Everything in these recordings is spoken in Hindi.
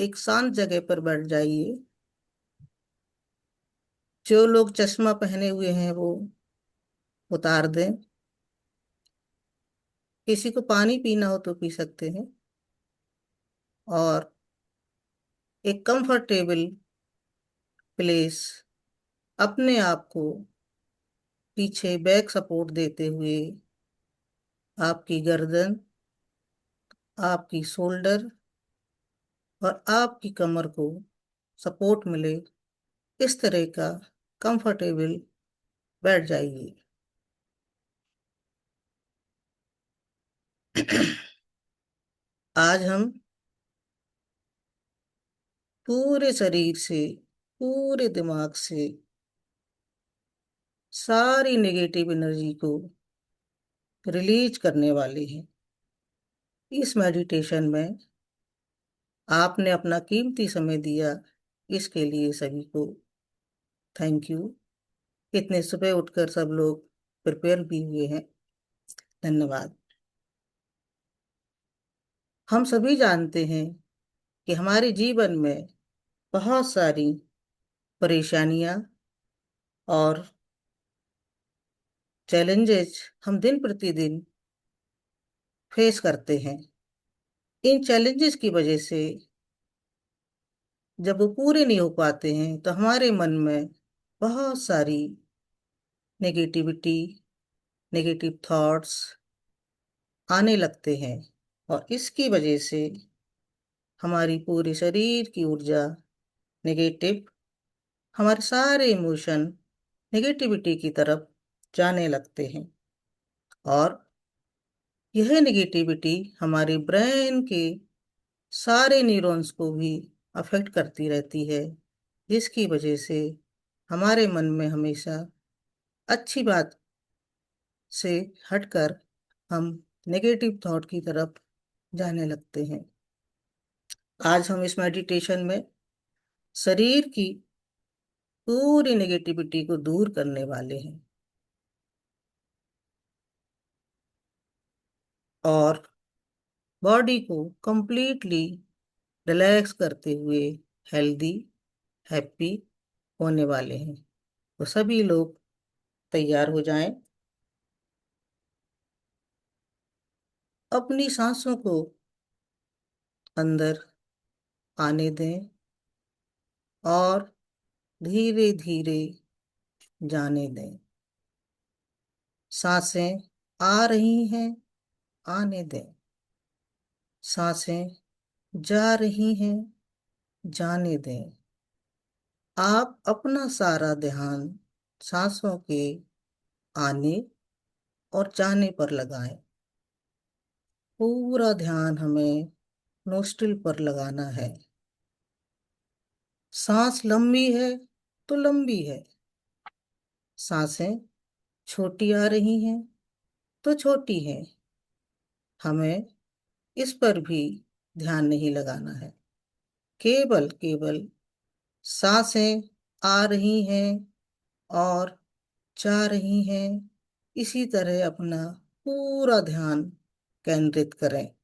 एक शांत जगह पर बैठ जाइए। जो लोग चश्मा पहने हुए हैं वो उतार दें। किसी को पानी पीना हो तो पी सकते हैं। और एक कंफर्टेबल प्लेस, अपने आप को पीछे बैक सपोर्ट देते हुए आपकी गर्दन, आपकी शोल्डर और आपकी कमर को सपोर्ट मिले, इस तरह का कंफर्टेबल बैठ जाइए। आज हम पूरे शरीर से, पूरे दिमाग से सारी नेगेटिव एनर्जी को रिलीज करने वाले हैं। इस मेडिटेशन में आपने अपना कीमती समय दिया, इसके लिए सभी को थैंक यू। इतने सुबह उठकर सब लोग प्रिपेयर भी हुए हैं, धन्यवाद। हम सभी जानते हैं कि हमारे जीवन में बहुत सारी परेशानियां और चैलेंजेस हम दिन प्रतिदिन फेस करते हैं। इन चैलेंजेस की वजह से जब वो पूरे नहीं हो पाते हैं तो हमारे मन में बहुत सारी नेगेटिविटी, नेगेटिव थॉट्स आने लगते हैं। और इसकी वजह से हमारी पूरे शरीर की ऊर्जा नेगेटिव, हमारे सारे इमोशन नेगेटिविटी की तरफ जाने लगते हैं। और यह नेगेटिविटी हमारे ब्रेन के सारे न्यूरॉन्स को भी अफेक्ट करती रहती है, जिसकी वजह से हमारे मन में हमेशा अच्छी बात से हटकर हम नेगेटिव थॉट की तरफ जाने लगते हैं। आज हम इस मेडिटेशन में शरीर की पूरी नेगेटिविटी को दूर करने वाले हैं और बॉडी को कंप्लीटली रिलैक्स करते हुए हेल्दी, हैप्पी होने वाले हैं। तो सभी लोग तैयार हो जाएं। अपनी सांसों को अंदर आने दें और धीरे धीरे जाने दें। सांसें आ रही हैं, आने दें। सांसें जा रही हैं, जाने दें। आप अपना सारा ध्यान सांसों के आने और जाने पर लगाएं। पूरा ध्यान हमें नोस्ट्रिल पर लगाना है। सांस लंबी है तो लंबी है, सांसें छोटी आ रही हैं तो छोटी हैं, हमें इस पर भी ध्यान नहीं लगाना है। केवल केवल सांसें आ रही हैं और जा रही हैं, इसी तरह अपना पूरा ध्यान केंद्रित करें।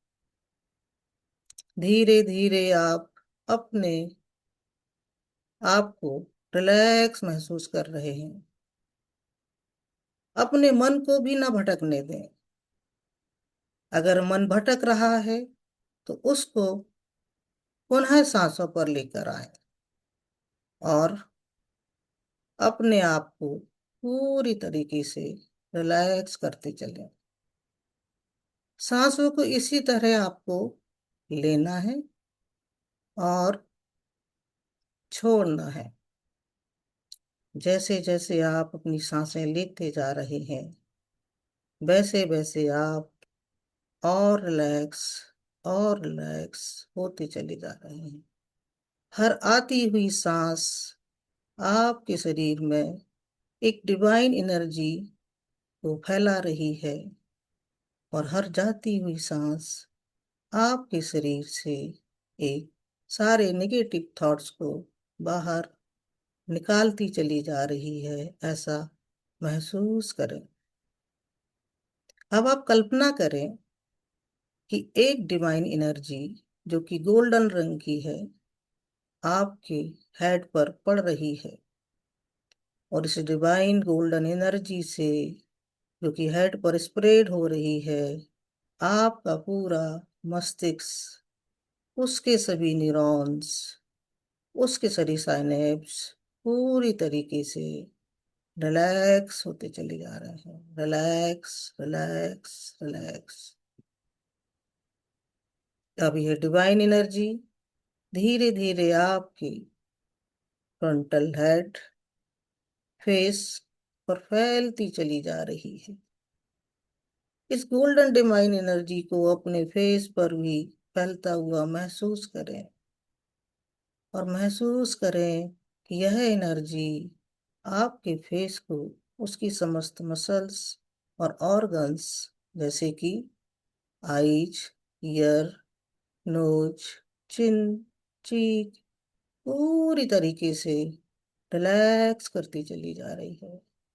धीरे धीरे आप अपने आप को रिलैक्स महसूस कर रहे हैं। अपने मन को भी ना भटकने दें। अगर मन भटक रहा है तो उसको पुनः सांसों पर लेकर आए और अपने आप को पूरी तरीके से रिलैक्स करते चलें। सांसों को इसी तरह आपको लेना है और छोड़ना है। जैसे जैसे आप अपनी सांसें लेते जा रहे हैं, वैसे वैसे आप और रिलैक्स होते चले जा रहे हैं। हर आती हुई सांस आपके शरीर में एक डिवाइन एनर्जी को फैला रही है और हर जाती हुई सांस आपके शरीर से एक सारे नेगेटिव थॉट्स को बाहर निकालती चली जा रही है, ऐसा महसूस करें। अब आप कल्पना करें कि एक डिवाइन एनर्जी जो कि गोल्डन रंग की है आपके हेड पर पड़ रही है। और इस डिवाइन गोल्डन एनर्जी से जो कि हेड पर स्प्रेड हो रही है, आपका पूरा मस्तिष्क, उसके सभी न्यूरॉन्स, उसके सभी साइनेप्स पूरी तरीके से रिलैक्स होते चले जा रहे हैं। Relax, relax, relax. अब यह डिवाइन एनर्जी धीरे धीरे आपकी फ्रंटल हेड, फेस पर फैलती चली जा रही है। इस गोल्डन डिवाइन एनर्जी को अपने फेस पर भी फैलता हुआ महसूस करें, और महसूस करें कि यह एनर्जी आपके फेस को, उसकी समस्त मसल्स और ऑर्गन्स, जैसे कि आईज, ईयर, नोज, चिन, चीक, पूरी तरीके से रिलैक्स करती चली जा रही है।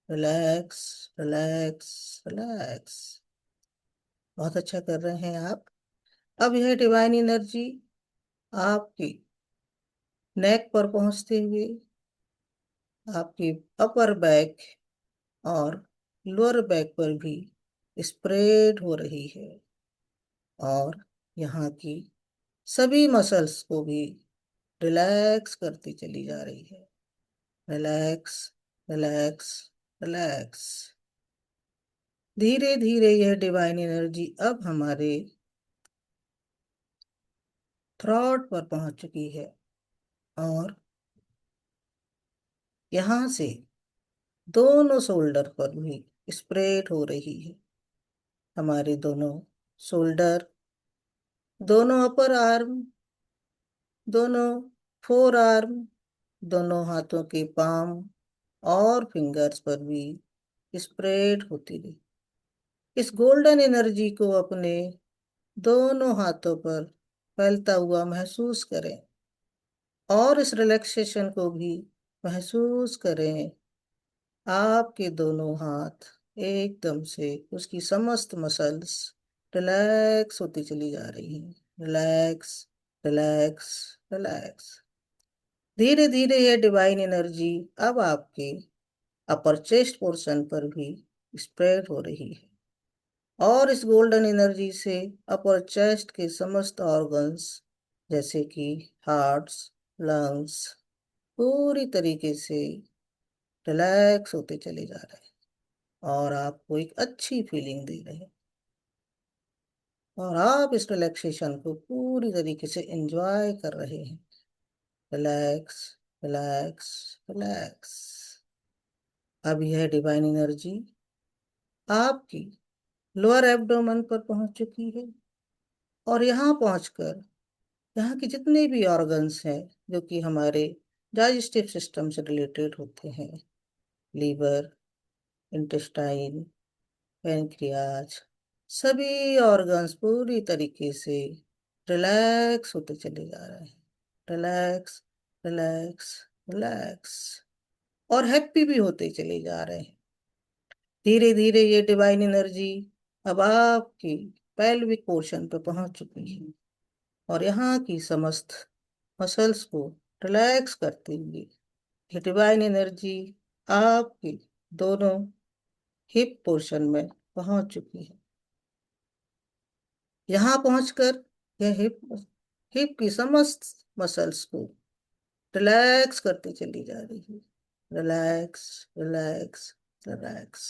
Relax, relax, relax. बहुत अच्छा कर रहे हैं आप। अब यह डिवाइन एनर्जी आपकी नेक पर पहुंचते हुए आपकी अपर बैक और लोअर बैक पर भी स्प्रेड हो रही है, और यहाँ की सभी मसल्स को भी रिलैक्स करती चली जा रही है। Relax, relax, relax. धीरे धीरे यह डिवाइन एनर्जी अब हमारे थ्रॉट पर पहुंच चुकी है, और यहाँ से दोनों शोल्डर पर भी स्प्रेड हो रही है। हमारे दोनों शोल्डर, दोनों अपर आर्म, दोनों फोर आर्म, दोनों हाथों के पाम और फिंगर्स पर भी स्प्रेड होती रही। इस गोल्डन एनर्जी को अपने दोनों हाथों पर फैलता हुआ महसूस करें, और इस रिलैक्सेशन को भी महसूस करें। आपके दोनों हाथ एकदम से, उसकी समस्त मसल्स रिलैक्स होती चली जा रही हैं। Relax, relax, relax. धीरे धीरे ये डिवाइन एनर्जी अब आपके अपर चेस्ट पोर्शन पर भी स्प्रेड हो रही है, और इस गोल्डन एनर्जी से अपर चेस्ट के समस्त ऑर्गन्स, जैसे कि हार्ट्स, लंग्स, पूरी तरीके से रिलैक्स होते चले जा रहे हैं, और आपको एक अच्छी फीलिंग दे रहे हैं, और आप इस रिलैक्सेशन को पूरी तरीके से एंजॉय कर रहे हैं। Relax, relax, relax. अब यह डिवाइन एनर्जी आपकी लोअर एब्डोमेन पर पहुंच चुकी है, और यहाँ पहुंचकर यहाँ के जितने भी ऑर्गन्स हैं जो कि हमारे डाइजेस्टिव सिस्टम से रिलेटेड होते हैं, लीवर, इंटेस्टाइन, पैनक्रियाज, सभी ऑर्गन्स पूरी तरीके से रिलैक्स होते चले जा रहे हैं। Relax, relax, relax. और हैप्पी भी होते चले जा रहे हैं। धीरे धीरे ये डिवाइन एनर्जी अब आपकी पेल्विक पोर्शन पर पहुंच चुकी है, और यहाँ की समस्त मसल्स को रिलैक्स करते हुए ये डिवाइन एनर्जी आपकी दोनों हिप पोर्शन में पहुंच चुकी है। यहाँ पहुंचकर यह हिप हिप की समस्त मसल्स को रिलैक्स करती चली जा रही है। Relax, relax, relax.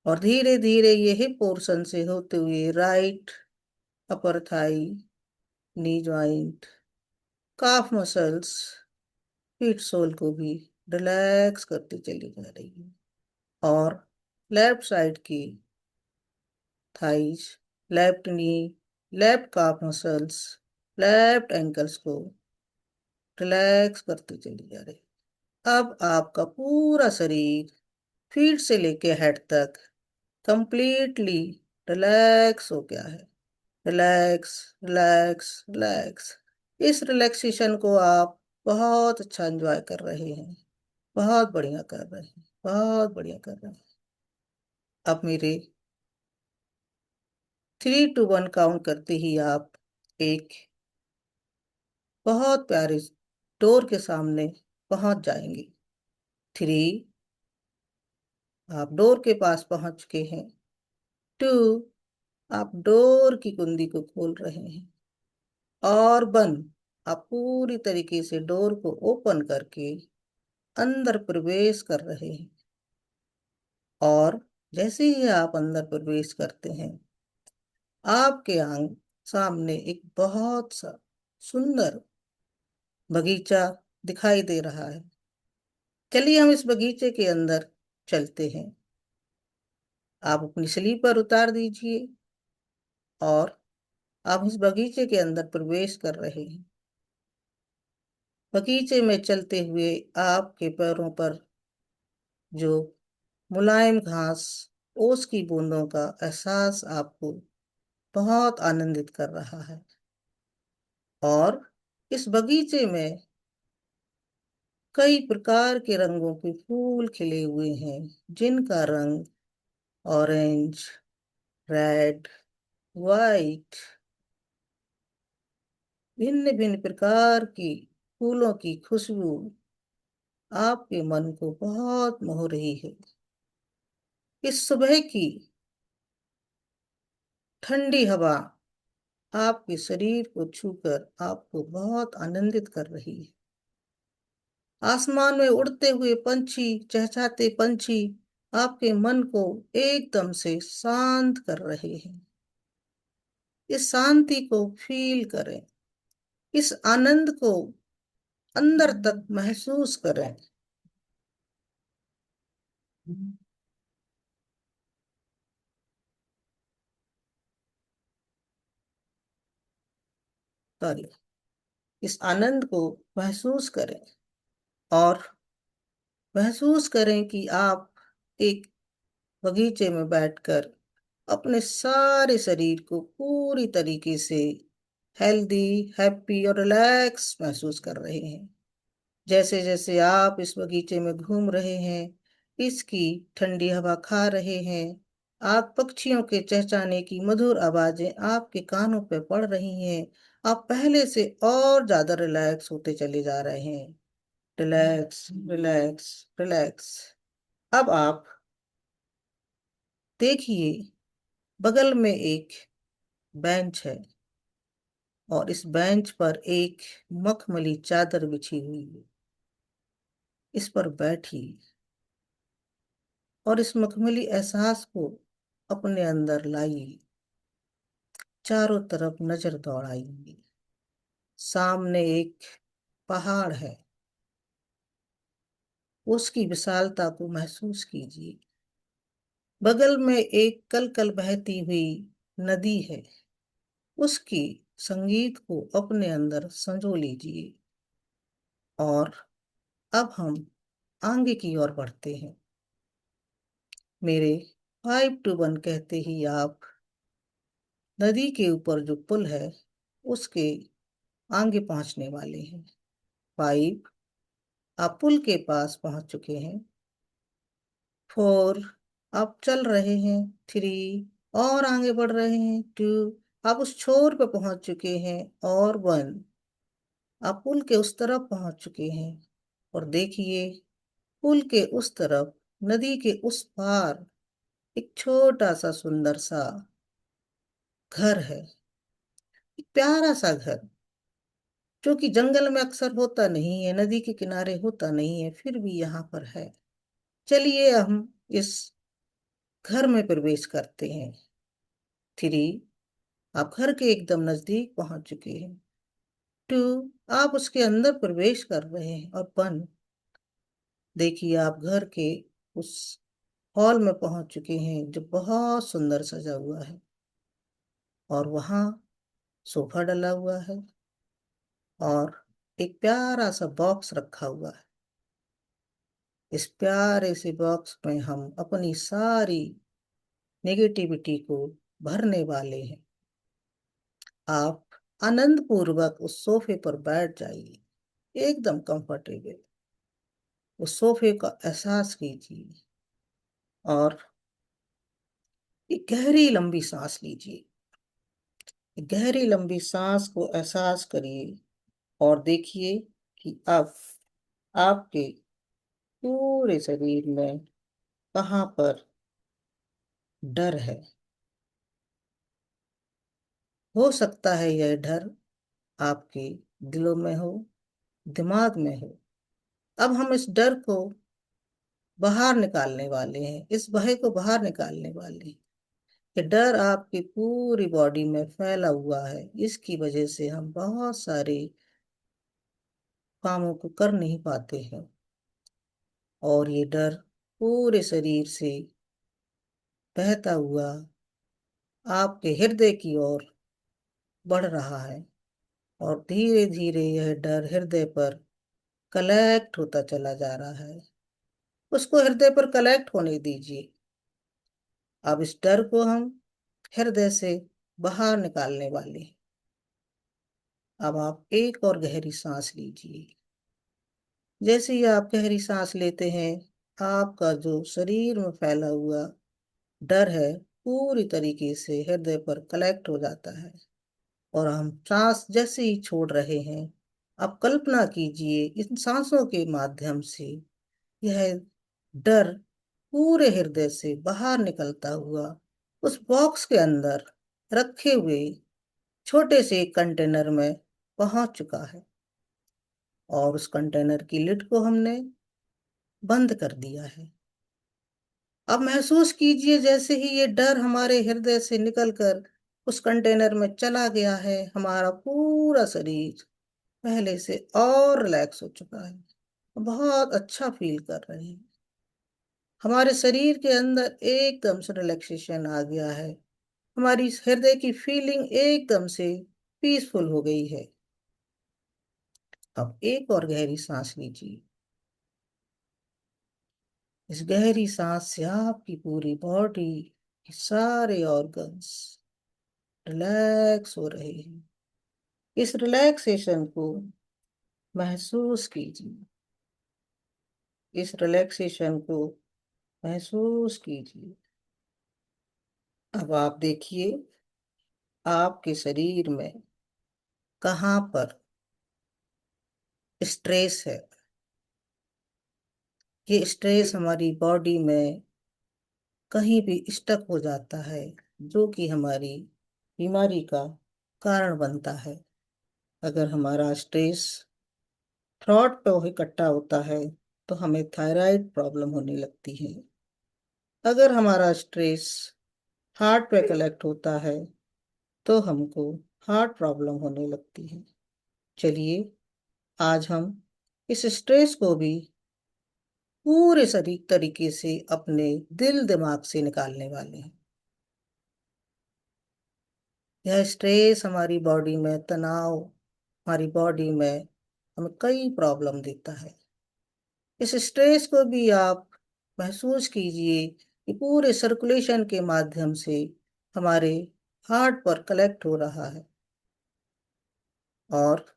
और धीरे धीरे ये हिप पोर्शन से होते हुए right upper thigh, knee joint, calf muscles, feet sole को भी रिलैक्स करती चली जा रही है, और लेफ्ट साइड की thighs, left knee, left calf muscles, left ankles को रिलैक्स करती चली जा रही है। अब आपका पूरा शरीर फीट से लेके हेड तक कंप्लीटली रिलैक्स हो गया है। Relax, relax, relax. इस रिलैक्सेशन को आप बहुत अच्छा एंजॉय कर रहे हैं। बहुत बढ़िया कर रहे हैं, बहुत बढ़िया कर रहे हैं। अब मेरे 3 to 1 काउंट करते ही आप एक बहुत प्यारे डोर के सामने पहुंच जाएंगे। 3, आप डोर के पास पहुंच चुके हैं। 2, आप डोर की कुंडी को खोल रहे हैं। और 1, आप पूरी तरीके से डोर को ओपन करके अंदर प्रवेश कर रहे हैं। और जैसे ही आप अंदर प्रवेश करते हैं, आपके आंग सामने एक बहुत सा सुंदर बगीचा दिखाई दे रहा है। चलिए हम इस बगीचे के अंदर चलते हैं। आप अपनी स्लीपर उतार दीजिए और आप इस बगीचे के अंदर प्रवेश कर रहे हैं। बगीचे में चलते हुए आपके पैरों पर जो मुलायम घास, ओस की बूंदों का एहसास आपको बहुत आनंदित कर रहा है। और इस बगीचे में कई प्रकार के रंगों के फूल खिले हुए हैं, जिनका रंग ऑरेंज, रेड, वाइट, भिन्न भिन्न प्रकार की फूलों की खुशबू आपके मन को बहुत मोह रही है। इस सुबह की ठंडी हवा आपके शरीर को छूकर आपको बहुत आनंदित कर रही है। आसमान में उड़ते हुए पंछी, चहचहाते पंछी आपके मन को एकदम से शांत कर रहे हैं। इस शांति को फील करें, इस आनंद को अंदर तक महसूस करें। सॉरी, इस आनंद को महसूस करें और महसूस करें कि आप एक बगीचे में बैठकर अपने सारे शरीर को पूरी तरीके से हेल्दी, हैप्पी और रिलैक्स महसूस कर रहे हैं। जैसे जैसे आप इस बगीचे में घूम रहे हैं, इसकी ठंडी हवा खा रहे हैं, आप पक्षियों के चहचहाने की मधुर आवाजें आपके कानों पे पड़ रही हैं, आप पहले से और ज्यादा रिलैक्स होते चले जा रहे हैं। Relax, relax, relax. अब आप देखिए, बगल में एक बेंच है और इस बेंच पर एक मखमली चादर बिछी हुई है। इस पर बैठिए और इस मखमली एहसास को अपने अंदर लाइए। चारों तरफ नजर दौड़ाइए। सामने एक पहाड़ है, उसकी विशालता को महसूस कीजिए। बगल में एक कल कल बहती हुई नदी है, उसकी संगीत को अपने अंदर संजो लीजिए। और अब हम आगे की ओर बढ़ते हैं। मेरे 5 to 1 कहते ही आप नदी के ऊपर जो पुल है उसके आगे पहुंचने वाले हैं। 5, आप पुल के पास पहुंच चुके हैं। 4, आप चल रहे हैं। 3, और आगे बढ़ रहे हैं। 2, आप उस छोर पे पहुंच चुके हैं। और 1, आप पुल के उस तरफ पहुंच चुके हैं। और देखिए, पुल के उस तरफ, नदी के उस पार एक छोटा सा सुंदर सा घर है। एक प्यारा सा घर, जो कि जंगल में अक्सर होता नहीं है, नदी के किनारे होता नहीं है, फिर भी यहाँ पर है। चलिए हम इस घर में प्रवेश करते हैं। 3, आप घर के एकदम नजदीक पहुंच चुके हैं। 2, आप उसके अंदर प्रवेश कर रहे हैं। और 1, देखिए, आप घर के उस हॉल में पहुंच चुके हैं जो बहुत सुंदर सजा हुआ है। और वहाँ सोफा डला हुआ है और एक प्यारा सा बॉक्स रखा हुआ है। इस प्यारे से बॉक्स में हम अपनी सारी नेगेटिविटी को भरने वाले हैं। आप आनंद पूर्वक उस सोफे पर बैठ जाइए, एकदम कंफर्टेबल। उस सोफे का एहसास कीजिए और एक गहरी लंबी सांस लीजिए। एक गहरी लंबी सांस को एहसास करिए और देखिए कि अब आपके पूरे शरीर में कहाँ पर डर है। हो सकता है यह डर आपके दिलों में हो, दिमाग में हो। अब हम इस डर को बाहर निकालने वाले हैं, इस भय को बाहर निकालने वाले हैं। कि डर आपकी पूरी बॉडी में फैला हुआ है, इसकी वजह से हम बहुत सारे कामों को कर नहीं पाते हैं। और ये डर पूरे शरीर से बहता हुआ आपके हृदय की ओर बढ़ रहा है। और धीरे धीरे यह डर हृदय पर कलेक्ट होता चला जा रहा है। उसको हृदय पर कलेक्ट होने दीजिए। अब इस डर को हम हृदय से बाहर निकालने वाले हैं। अब आप एक और गहरी सांस लीजिए। जैसे ही आप गहरी सांस लेते हैं, आपका जो शरीर में फैला हुआ डर है पूरी तरीके से हृदय पर कलेक्ट हो जाता है। और हम सांस जैसे ही छोड़ रहे हैं, आप कल्पना कीजिए इन सांसों के माध्यम से यह डर पूरे हृदय से बाहर निकलता हुआ उस बॉक्स के अंदर रखे हुए छोटे से एक कंटेनर में पहुंच चुका है। और उस कंटेनर की लिड को हमने बंद कर दिया है। अब महसूस कीजिए जैसे ही ये डर हमारे हृदय से निकलकर उस कंटेनर में चला गया है, हमारा पूरा शरीर पहले से और रिलैक्स हो चुका है। बहुत अच्छा फील कर रहे हैं। हमारे शरीर के अंदर एकदम से रिलैक्सेशन आ गया है। हमारी हृदय की फीलिंग एकदम से पीसफुल हो गई है। अब एक और गहरी सांस लीजिए। इस गहरी सांस से आपकी पूरी बॉडी के सारे ऑर्गन्स रिलैक्स हो रहे हैं। इस रिलैक्सेशन को महसूस कीजिए। इस रिलैक्सेशन को महसूस कीजिए। अब आप देखिए आपके शरीर में कहाँ पर स्ट्रेस है। ये स्ट्रेस हमारी बॉडी में कहीं भी स्टक हो जाता है, जो कि हमारी बीमारी का कारण बनता है। अगर हमारा स्ट्रेस थ्रॉट पे इकट्ठा होता है तो हमें थायराइड प्रॉब्लम होने लगती है। अगर हमारा स्ट्रेस हार्ट पे कलेक्ट होता है तो हमको हार्ट प्रॉब्लम होने लगती है। चलिए आज हम इस स्ट्रेस को भी पूरे सही तरीके से अपने दिल दिमाग से निकालने वाले हैं। यह स्ट्रेस हमारी बॉडी में तनाव, हमारी बॉडी में हमें कई प्रॉब्लम देता है। इस स्ट्रेस को भी आप महसूस कीजिए कि पूरे सर्कुलेशन के माध्यम से हमारे हार्ट पर कलेक्ट हो रहा है। और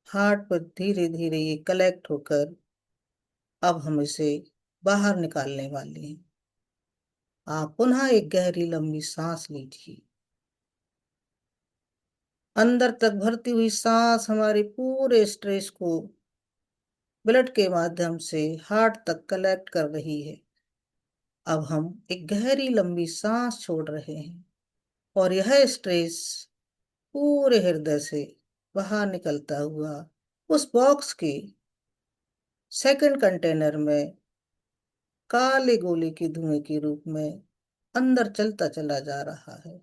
हार्ट पर धीरे धीरे ये कलेक्ट होकर अब हम इसे बाहर निकालने वाले हैं। आप पुनः एक गहरी लंबी सांस लीजिए। अंदर तक भरती हुई सांस हमारे पूरे स्ट्रेस को ब्लड के माध्यम से हार्ट तक कलेक्ट कर रही है। अब हम एक गहरी लंबी सांस छोड़ रहे हैं और यह स्ट्रेस पूरे हृदय से बाहर निकलता हुआ उस बॉक्स के सेकंड कंटेनर में काले गोले के धुएं के रूप में अंदर चलता चला जा रहा है।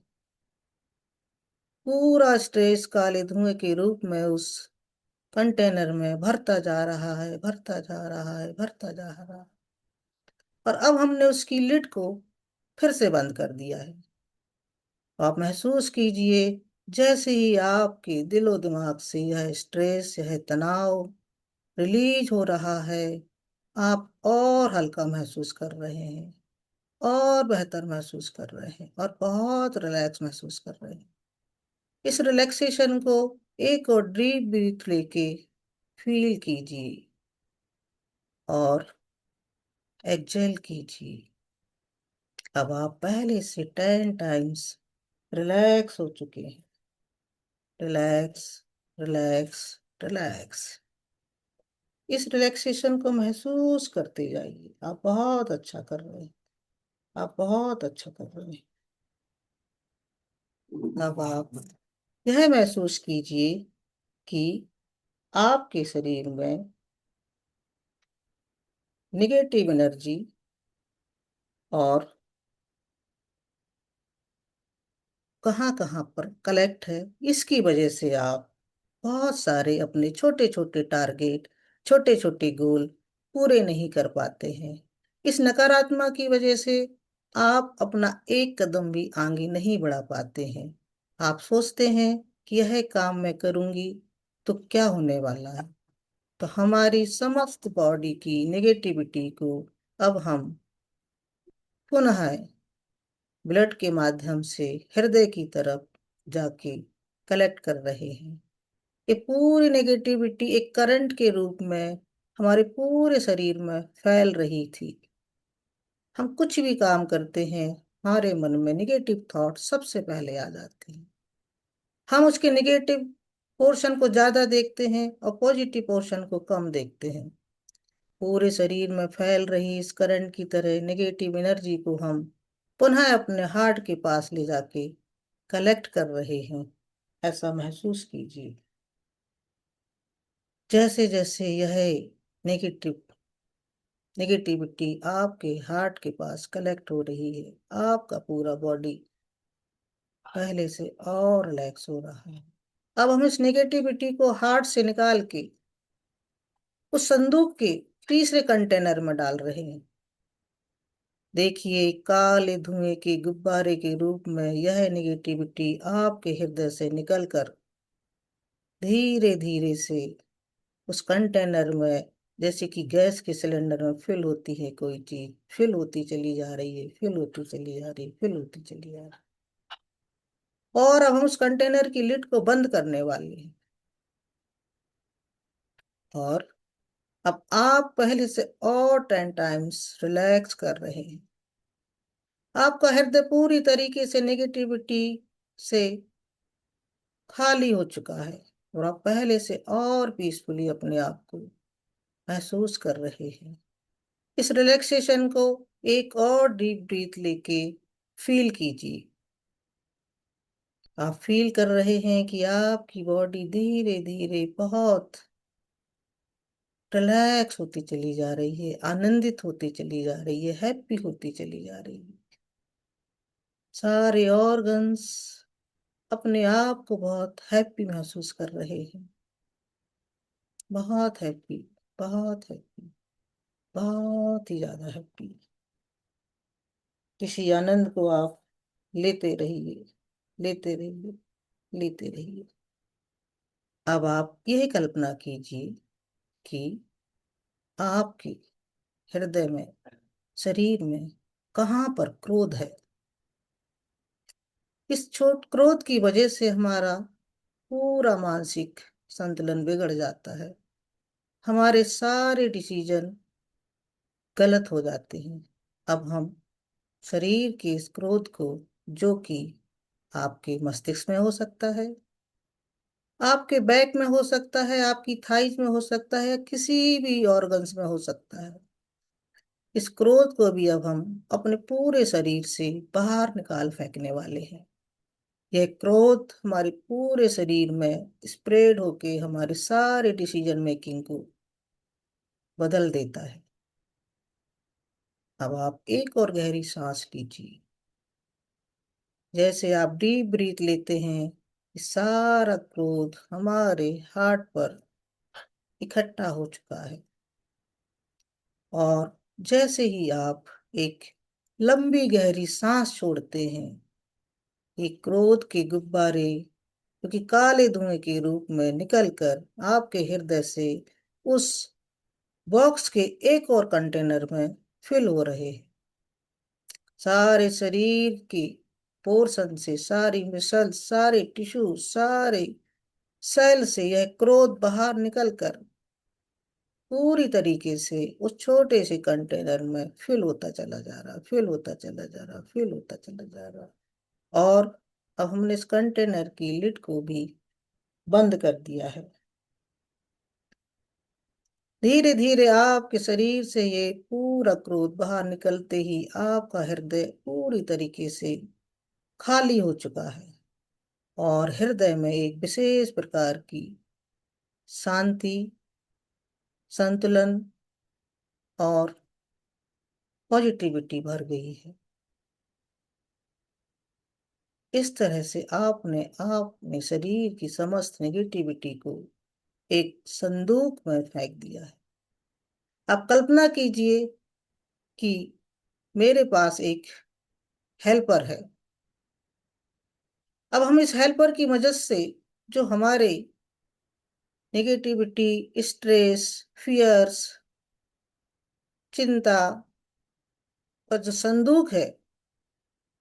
पूरा स्ट्रेस काले धुएं के रूप में उस कंटेनर में भरता जा रहा है, भरता जा रहा है, भरता जा रहा है। और अब हमने उसकी लिड को फिर से बंद कर दिया है। आप महसूस कीजिए जैसे ही आपके दिलो दिमाग से यह स्ट्रेस, यह तनाव रिलीज हो रहा है, आप और हल्का महसूस कर रहे हैं, और बेहतर महसूस कर रहे हैं, और बहुत रिलैक्स महसूस कर रहे हैं। इस रिलैक्सेशन को एक और डीप ब्रीथ लेके फील कीजिए और एक्सहेल कीजिए। अब आप पहले से 10 टाइम्स रिलैक्स हो चुके हैं। Relax, relax, relax. इस रिलैक्सेशन को महसूस करते जाइए। आप बहुत अच्छा कर रहे हैं। आप बहुत अच्छा कर रहे हैं। अब आप यह महसूस कीजिए कि आपके शरीर में निगेटिव एनर्जी और कहाँ कहाँ पर कलेक्ट है, इसकी वजह से आप बहुत सारे अपने छोटे छोटे टारगेट, छोटे छोटे गोल पूरे नहीं कर पाते हैं। इस नकारात्मक की वजह से आप अपना एक कदम भी आगे नहीं बढ़ा पाते हैं। आप सोचते हैं कि यह काम मैं करूंगी तो क्या होने वाला है। तो हमारी समस्त बॉडी की नेगेटिविटी को अब हम पुनः ब्लड के माध्यम से हृदय की तरफ जाके कलेक्ट कर रहे हैं। ये पूरी नेगेटिविटी एक करंट के रूप में हमारे पूरे शरीर में फैल रही थी। हम कुछ भी काम करते हैं, हमारे मन में निगेटिव थॉट सबसे पहले आ जाते हैं। हम उसके निगेटिव पोर्शन को ज्यादा देखते हैं और पॉजिटिव पोर्शन को कम देखते हैं। पूरे शरीर में फैल रही इस करंट की तरह नेगेटिव एनर्जी को हम पुनः अपने हार्ट के पास ले जाके कलेक्ट कर रहे हैं। ऐसा महसूस कीजिए जैसे जैसे यह नेगेटिव नेगेटिविटी आपके हार्ट के पास कलेक्ट हो रही है, आपका पूरा बॉडी पहले से और रिलैक्स हो रहा है। अब हम इस नेगेटिविटी को हार्ट से निकाल के उस संदूक के तीसरे कंटेनर में डाल रहे हैं। देखिए, काले धुएं के गुब्बारे के रूप में यह नेगेटिविटी आपके हृदय से निकलकर धीरे धीरे से उस कंटेनर में, जैसे कि गैस के सिलेंडर में फिल होती है कोई चीज, फिल होती चली जा रही है, फिल होती चली जा रही है, फिल होती चली जा रही है। और अब हम उस कंटेनर की लिड को बंद करने वाले हैं। और अब आप पहले से और 10 टाइम्स रिलैक्स कर रहे हैं। आपका हृदय पूरी तरीके से नेगेटिविटी से खाली हो चुका है और आप पहले से और पीसफुली अपने आप को महसूस कर रहे हैं। इस रिलैक्सेशन को एक और डीप ब्रीथ लेके फील कीजिए। आप फील कर रहे हैं कि आपकी बॉडी धीरे धीरे बहुत रिलैक्स होती चली जा रही है, आनंदित होती चली जा रही है, हैप्पी होती चली जा रही है। सारे ऑर्गन्स अपने आप को बहुत हैप्पी महसूस कर रहे हैं। बहुत हैप्पी, बहुत हैप्पी, बहुत ही ज्यादा हैप्पी। किसी आनंद को आप लेते रहिए, लेते रहिए, लेते रहिए। अब आप यह कल्पना कीजिए कि आपके हृदय में, शरीर में कहाँ पर क्रोध है। इस छोट क्रोध की वजह से हमारा पूरा मानसिक संतुलन बिगड़ जाता है। हमारे सारे डिसीजन गलत हो जाते हैं। अब हम शरीर के इस क्रोध को, जो कि आपके मस्तिष्क में हो सकता है, आपके बैक में हो सकता है, आपकी थाइज में हो सकता है, किसी भी ऑर्गन्स में हो सकता है, इस क्रोध को भी अब हम अपने पूरे शरीर से बाहर निकाल फेंकने वाले हैं। यह क्रोध हमारे पूरे शरीर में स्प्रेड होके हमारे सारे डिसीजन मेकिंग को बदल देता है। अब आप एक और गहरी सांस लीजिए। जैसे आप डीप ब्रीथ लेते हैं, ये सारा क्रोध हमारे हार्ट पर इकट्ठा हो चुका है। और जैसे ही आप एक लंबी गहरी सांस छोड़ते हैं, ये क्रोध के गुब्बारे जो कि काले धुएं के रूप में निकलकर आपके हृदय से उस बॉक्स के एक और कंटेनर में फिल हो रहे हैं। सारे शरीर के पोर्शन से, सारी मिसल, सारे टिश्यू, सारे सेल से यह क्रोध बाहर निकलकर पूरी तरीके से उस छोटे से कंटेनर में फिल होता चला जा रहा, फिल होता चला जा रहा, फिल होता चला जा रहा। और अब हमने इस कंटेनर की लिड को भी बंद कर दिया है। धीरे धीरे आपके शरीर से ये पूरा क्रोध बाहर निकलते ही आपका हृदय पूरी तरीके से खाली हो चुका है, और हृदय में एक विशेष प्रकार की शांति, संतुलन और पॉजिटिविटी भर गई है। इस तरह से आपने अपने शरीर की समस्त नेगेटिविटी को एक संदूक में फेंक दिया है। आप कल्पना कीजिए कि मेरे पास एक हेल्पर है। अब हम इस हेल्पर की मदद से जो हमारे नेगेटिविटी, स्ट्रेस, फियर्स, चिंता और जो संदूक है,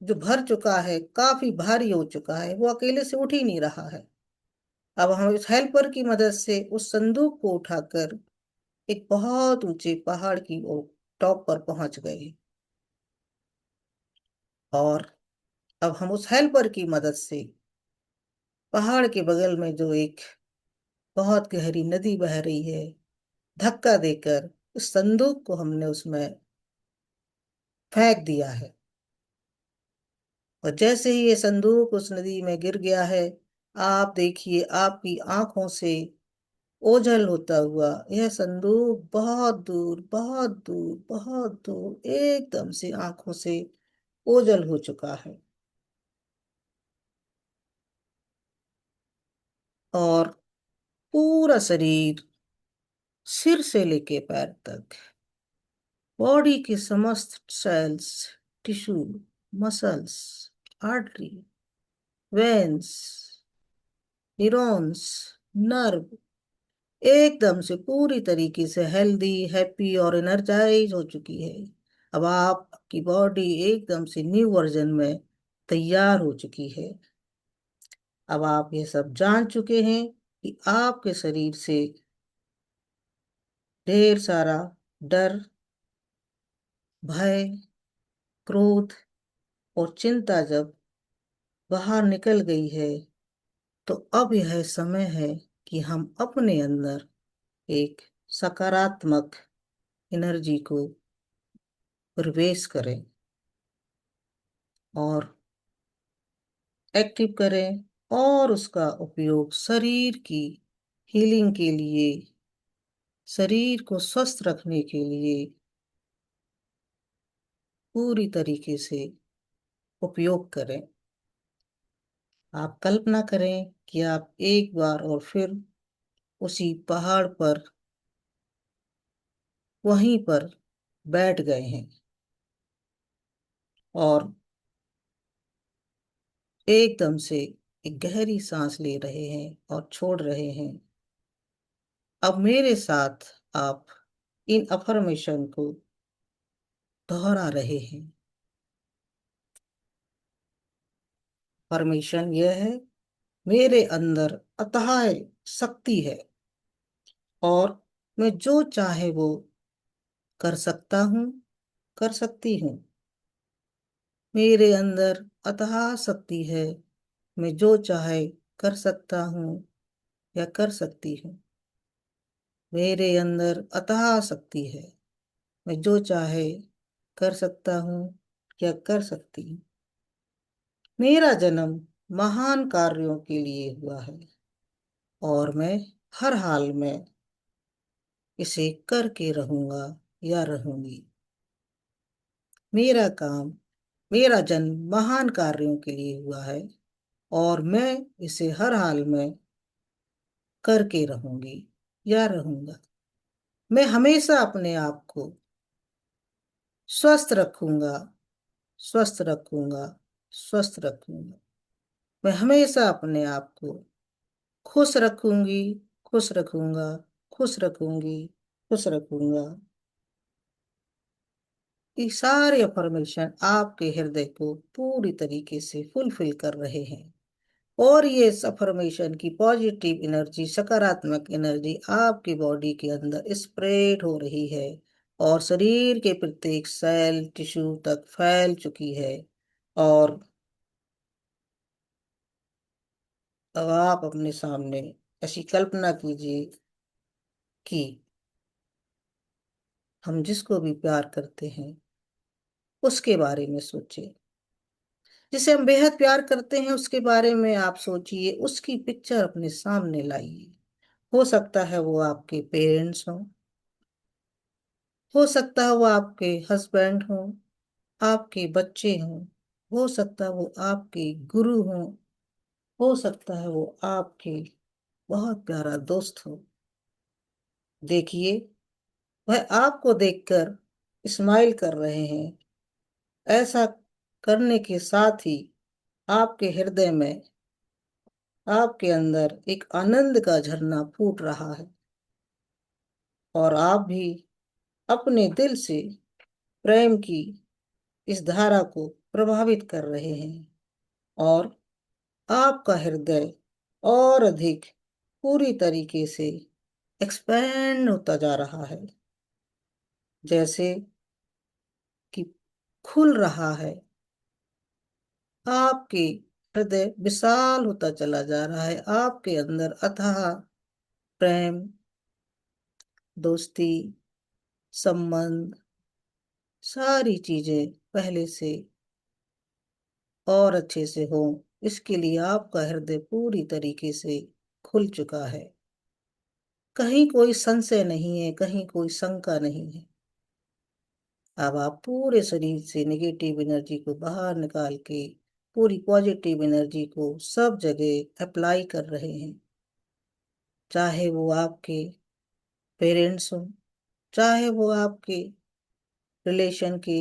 जो भर चुका है, काफी भारी हो चुका है, वो अकेले से उठ ही नहीं रहा है। अब हम इस हेल्पर की मदद से उस संदूक को उठाकर एक बहुत ऊंचे पहाड़ की ओर, टॉप पर पहुंच गए। और अब हम उस हेल्पर की मदद से पहाड़ के बगल में जो एक बहुत गहरी नदी बह रही है, धक्का देकर उस संदूक को हमने उसमें फेंक दिया है। और जैसे ही ये संदूक उस नदी में गिर गया है, आप देखिए आपकी आंखों से ओझल होता हुआ यह संदूक बहुत दूर, बहुत दूर, बहुत दूर एकदम से आंखों से ओझल हो चुका है। और पूरा शरीर, सिर से लेके पैर तक, बॉडी के समस्त cells, tissue, muscles, artery, veins, neurons, nerve एकदम से पूरी तरीके से हेल्दी, हैप्पी और एनर्जाइज हो चुकी है। अब आपकी बॉडी एकदम से न्यू वर्जन में तैयार हो चुकी है। अब आप ये सब जान चुके हैं कि आपके शरीर से ढेर सारा डर, भय, क्रोध और चिंता जब बाहर निकल गई है, तो अब यह समय है कि हम अपने अंदर एक सकारात्मक एनर्जी को प्रवेश करें और एक्टिव करें, और उसका उपयोग शरीर की हीलिंग के लिए, शरीर को स्वस्थ रखने के लिए पूरी तरीके से उपयोग करें। आप कल्पना करें कि आप एक बार और फिर उसी पहाड़ पर, वहीं पर बैठ गए हैं और एकदम से एक गहरी सांस ले रहे हैं और छोड़ रहे हैं। अब मेरे साथ आप इन अफर्मेशन को दोहरा रहे हैं। अफर्मेशन यह है, मेरे अंदर अथाह शक्ति है और मैं जो चाहे वो कर सकता हूँ, कर सकती हूँ। मेरे अंदर अथाह शक्ति है, मैं जो चाहे कर सकता हूँ या कर सकती हूँ। मेरे अंदर अथाह शक्ति है, मैं जो चाहे कर सकता हूँ या कर सकती हूँ। मेरा जन्म महान कार्यों के लिए हुआ है और मैं हर हाल में इसे करके रहूंगा या रहूंगी। मेरा काम, मेरा जन्म महान कार्यों के लिए हुआ है और मैं इसे हर हाल में करके रहूंगी या रहूंगा। मैं हमेशा अपने आप को स्वस्थ रखूंगा, स्वस्थ रखूंगा, स्वस्थ रखूंगा। मैं हमेशा अपने आप को खुश रखूंगी, खुश रखूंगा, खुश रखूंगी, खुश रखूंगा। ये सारे अफर्मेशन आपके हृदय को पूरी तरीके से फुलफिल कर रहे हैं, और ये अफर्मेशन की पॉजिटिव एनर्जी, सकारात्मक एनर्जी आपकी बॉडी के अंदर स्प्रेड हो रही है और शरीर के प्रत्येक सेल, टिश्यू तक फैल चुकी है। और अब आप अपने सामने ऐसी कल्पना कीजिए कि हम जिसको भी प्यार करते हैं उसके बारे में सोचें। जिसे हम बेहद प्यार करते हैं उसके बारे में आप सोचिए, उसकी पिक्चर अपने सामने लाइए। हो सकता है वो आपके पेरेंट्स हों, हो सकता है वो आपके हस्बैंड हों, आपके बच्चे हों, हो सकता है वो आपके गुरु हों, हो सकता है वो आपके बहुत प्यारा दोस्त हो। देखिए, वह आपको देखकर स्माइल कर रहे हैं। ऐसा करने के साथ ही आपके हृदय में, आपके अंदर एक आनंद का झरना फूट रहा है और आप भी अपने दिल से प्रेम की इस धारा को प्रभावित कर रहे हैं और आपका हृदय और अधिक पूरी तरीके से एक्सपैंड होता जा रहा है, जैसे कि खुल रहा है। आपके हृदय विशाल होता चला जा रहा है, आपके अंदर अथाह प्रेम, दोस्ती, संबंध, सारी चीजें पहले से और अच्छे से हो, इसके लिए आपका हृदय पूरी तरीके से खुल चुका है। कहीं कोई संशय नहीं है, कहीं कोई शंका नहीं है। अब आप पूरे शरीर से नेगेटिव एनर्जी को बाहर निकाल के पूरी पॉजिटिव एनर्जी को सब जगह अप्लाई कर रहे हैं। चाहे वो आपके पेरेंट्स हों, चाहे वो आपके रिलेशन के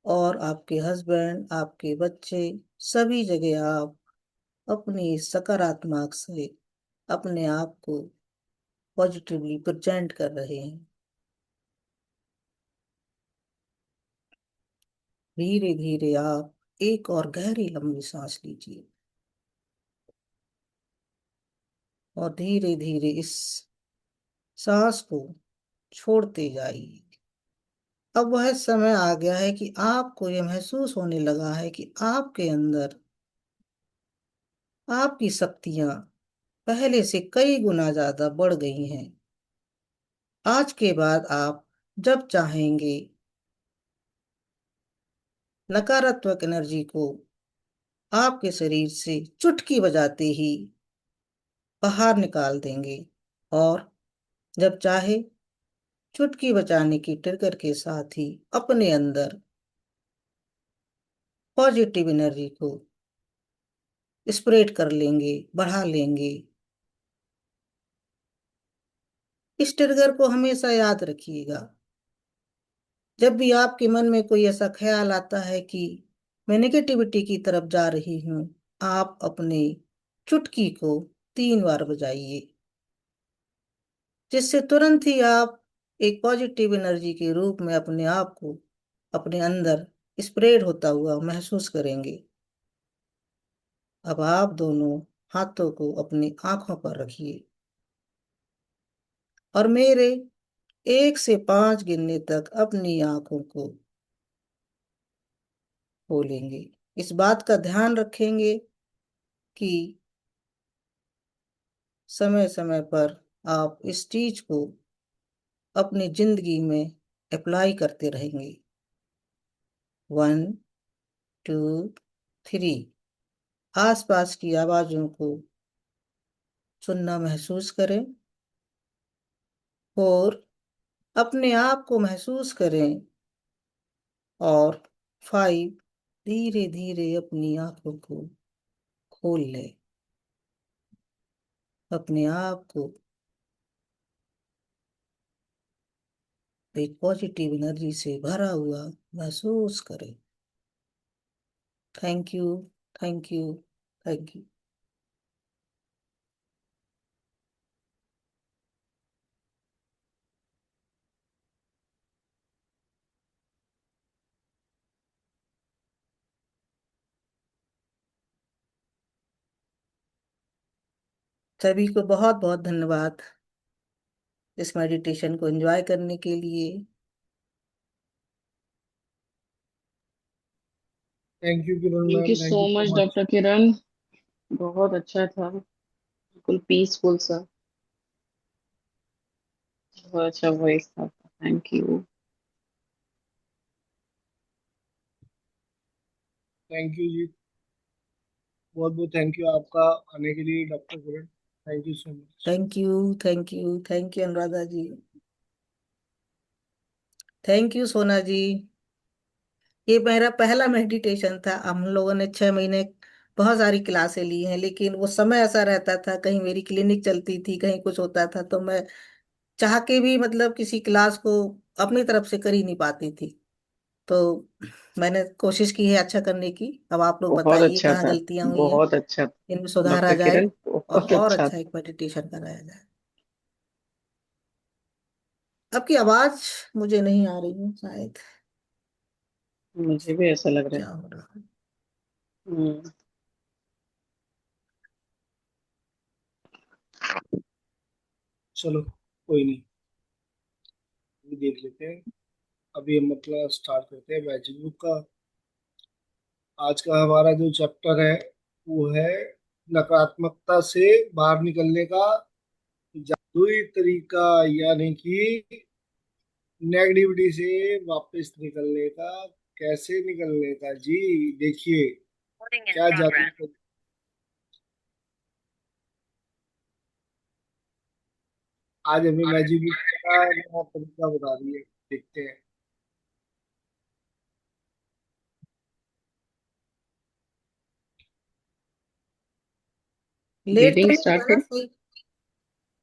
और आपके हस्बैंड, आपके बच्चे, सभी जगह आप अपनी सकारात्मक से अपने आप को पॉजिटिवली प्रेजेंट कर रहे हैं। धीरे धीरे आप एक और गहरी लंबी सांस लीजिए और धीरे धीरे इस सांस को छोड़ते जाइए। अब वह समय आ गया है कि आपको यह महसूस होने लगा है कि आपके अंदर आपकी शक्तियां पहले से कई गुना ज्यादा बढ़ गई हैं। आज के बाद आप जब चाहेंगे नकारात्मक एनर्जी को आपके शरीर से चुटकी बजाते ही बाहर निकाल देंगे और जब चाहे चुटकी बजाने की ट्रिगर के साथ ही अपने अंदर पॉजिटिव एनर्जी को स्प्रेड कर लेंगे, बढ़ा लेंगे। इस ट्रिगर को हमेशा याद रखिएगा। जब भी आपके मन में कोई ऐसा ख्याल आता है कि मैं नेगेटिविटी की तरफ जा रही हूं, आप अपने चुटकी को 3 बार बजाइए, जिससे तुरंत ही आप एक पॉजिटिव एनर्जी के रूप में अपने आप को अपने अंदर स्प्रेड होता हुआ महसूस करेंगे। अब आप दोनों हाथों को अपनी आंखों पर रखिए और मेरे 1 से 5 गिनने तक अपनी आंखों को खोलेंगे। इस बात का ध्यान रखेंगे कि समय समय पर आप इस चीज को अपनी जिंदगी में अप्लाई करते रहेंगे। 1, 2, 3। आसपास की आवाजों को सुनना महसूस करें और अपने आप को महसूस करें और 5, धीरे धीरे अपनी आंखों को खोल लें। अपने आप को एक पॉजिटिव एनर्जी से भरा हुआ महसूस करें। Thank you, thank you, thank you. सभी को बहुत बहुत धन्यवाद इस मेडिटेशन को एंजॉय करने के लिए। Thank you Kiran thank you ma'am, so thank you so much much. Doctor Kiran. बहुत अच्छा था, बिल्कुल पीसफुल सा, बहुत अच्छा वॉइस था। Thank you. Thank you ji. बहुत बहुत थैंक यू आपका आने के लिए doctor Kiran. Thank you so much. Thank you, thank you, thank you Anuradha ji. Thank you Sona ji. ये मेरा पहला मेडिटेशन था। हम लोगों ने 6 महीने बहुत सारी क्लासें ली हैं, लेकिन वो समय ऐसा रहता था, कहीं मेरी क्लिनिक चलती थी, कहीं कुछ होता था, तो मैं चाह के भी मतलब किसी क्लास को अपनी तरफ से कर ही नहीं पाती थी। तो मैंने कोशिश की है अच्छा करने की। अब आप लोग बहुत बताइए अच्छा कहाँ था। गलतियां हुई हैं, बहुत अच्छा था। इनमें सुधार आ डॉक्टर जाए किरण बहुत और अच्छा अच्छा था। एक मेडिटेशन कराया जाए। आपकी आवाज मुझे नहीं आ रही है शायद। मुझे भी ऐसा लग रहा क्या है। हो रहा है? हम्म। चलो कोई नहीं, अभी देख लेते हैं। अभी हम अपना स्टार्ट करते हैं मैजिक बुक का। आज का हमारा जो चैप्टर है वो है नकारात्मकता से बाहर निकलने का जादुई तरीका, यानी कि नेगेटिविटी से वापस निकलने का, कैसे निकलने का जी। देखिए क्या जादू। आज हमें मैजिक बुक का नया तरीका बता दिए, देखते हैं। लेट तो रीडिंग नहीं स्टार्ट होगा ना? करें।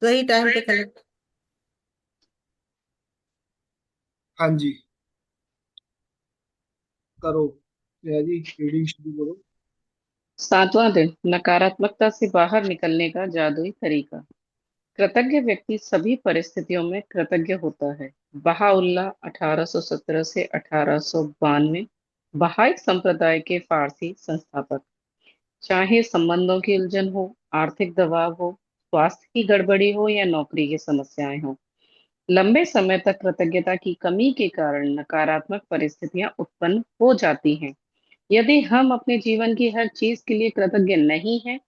सही सही टाइम पे कलेक्ट। हाँ जी, करो। नेहा जी रीडिंग शुरू करो। 7वां दिन, नकारात्मकता से बाहर निकलने का जादुई तरीका। कृतज्ञ व्यक्ति सभी परिस्थितियों में कृतज्ञ होता है। बहाउल्लाह 1817 से 1892, बहाइक संप्रदाय के फारसी संस्थापक। चाहे संबंधों की उलझन हो, आर्थिक दबाव हो, स्वास्थ्य की गड़बड़ी हो या नौकरी की समस्याएं हो, लंबे समय तक कृतज्ञता की कमी के कारण नकारात्मक परिस्थितियां उत्पन्न हो जाती हैं। यदि हम अपने जीवन की हर चीज के लिए कृतज्ञ नहीं हैं,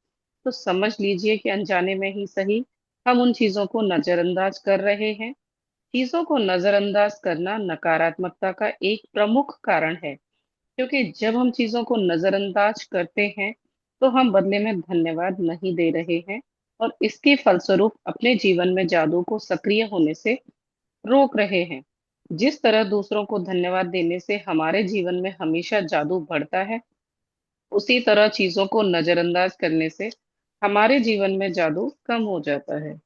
तो समझ लीजिए कि अनजाने में ही सही, हम उन चीजों को नजरअंदाज कर रहे हैं। चीजों को नजरअंदाज करना नकारात्मकता का एक प्रमुख कारण है, क्योंकि जब हम चीजों को नजरअंदाज करते हैं, तो हम बदले में धन्यवाद नहीं दे रहे हैं और इसके फलस्वरूप अपने जीवन में जादू को सक्रिय होने से रोक रहे हैं। जिस तरह दूसरों को धन्यवाद देने से हमारे जीवन में हमेशा जादू बढ़ता है, उसी तरह चीजों को नजरअंदाज करने से हमारे जीवन में जादू कम हो जाता है।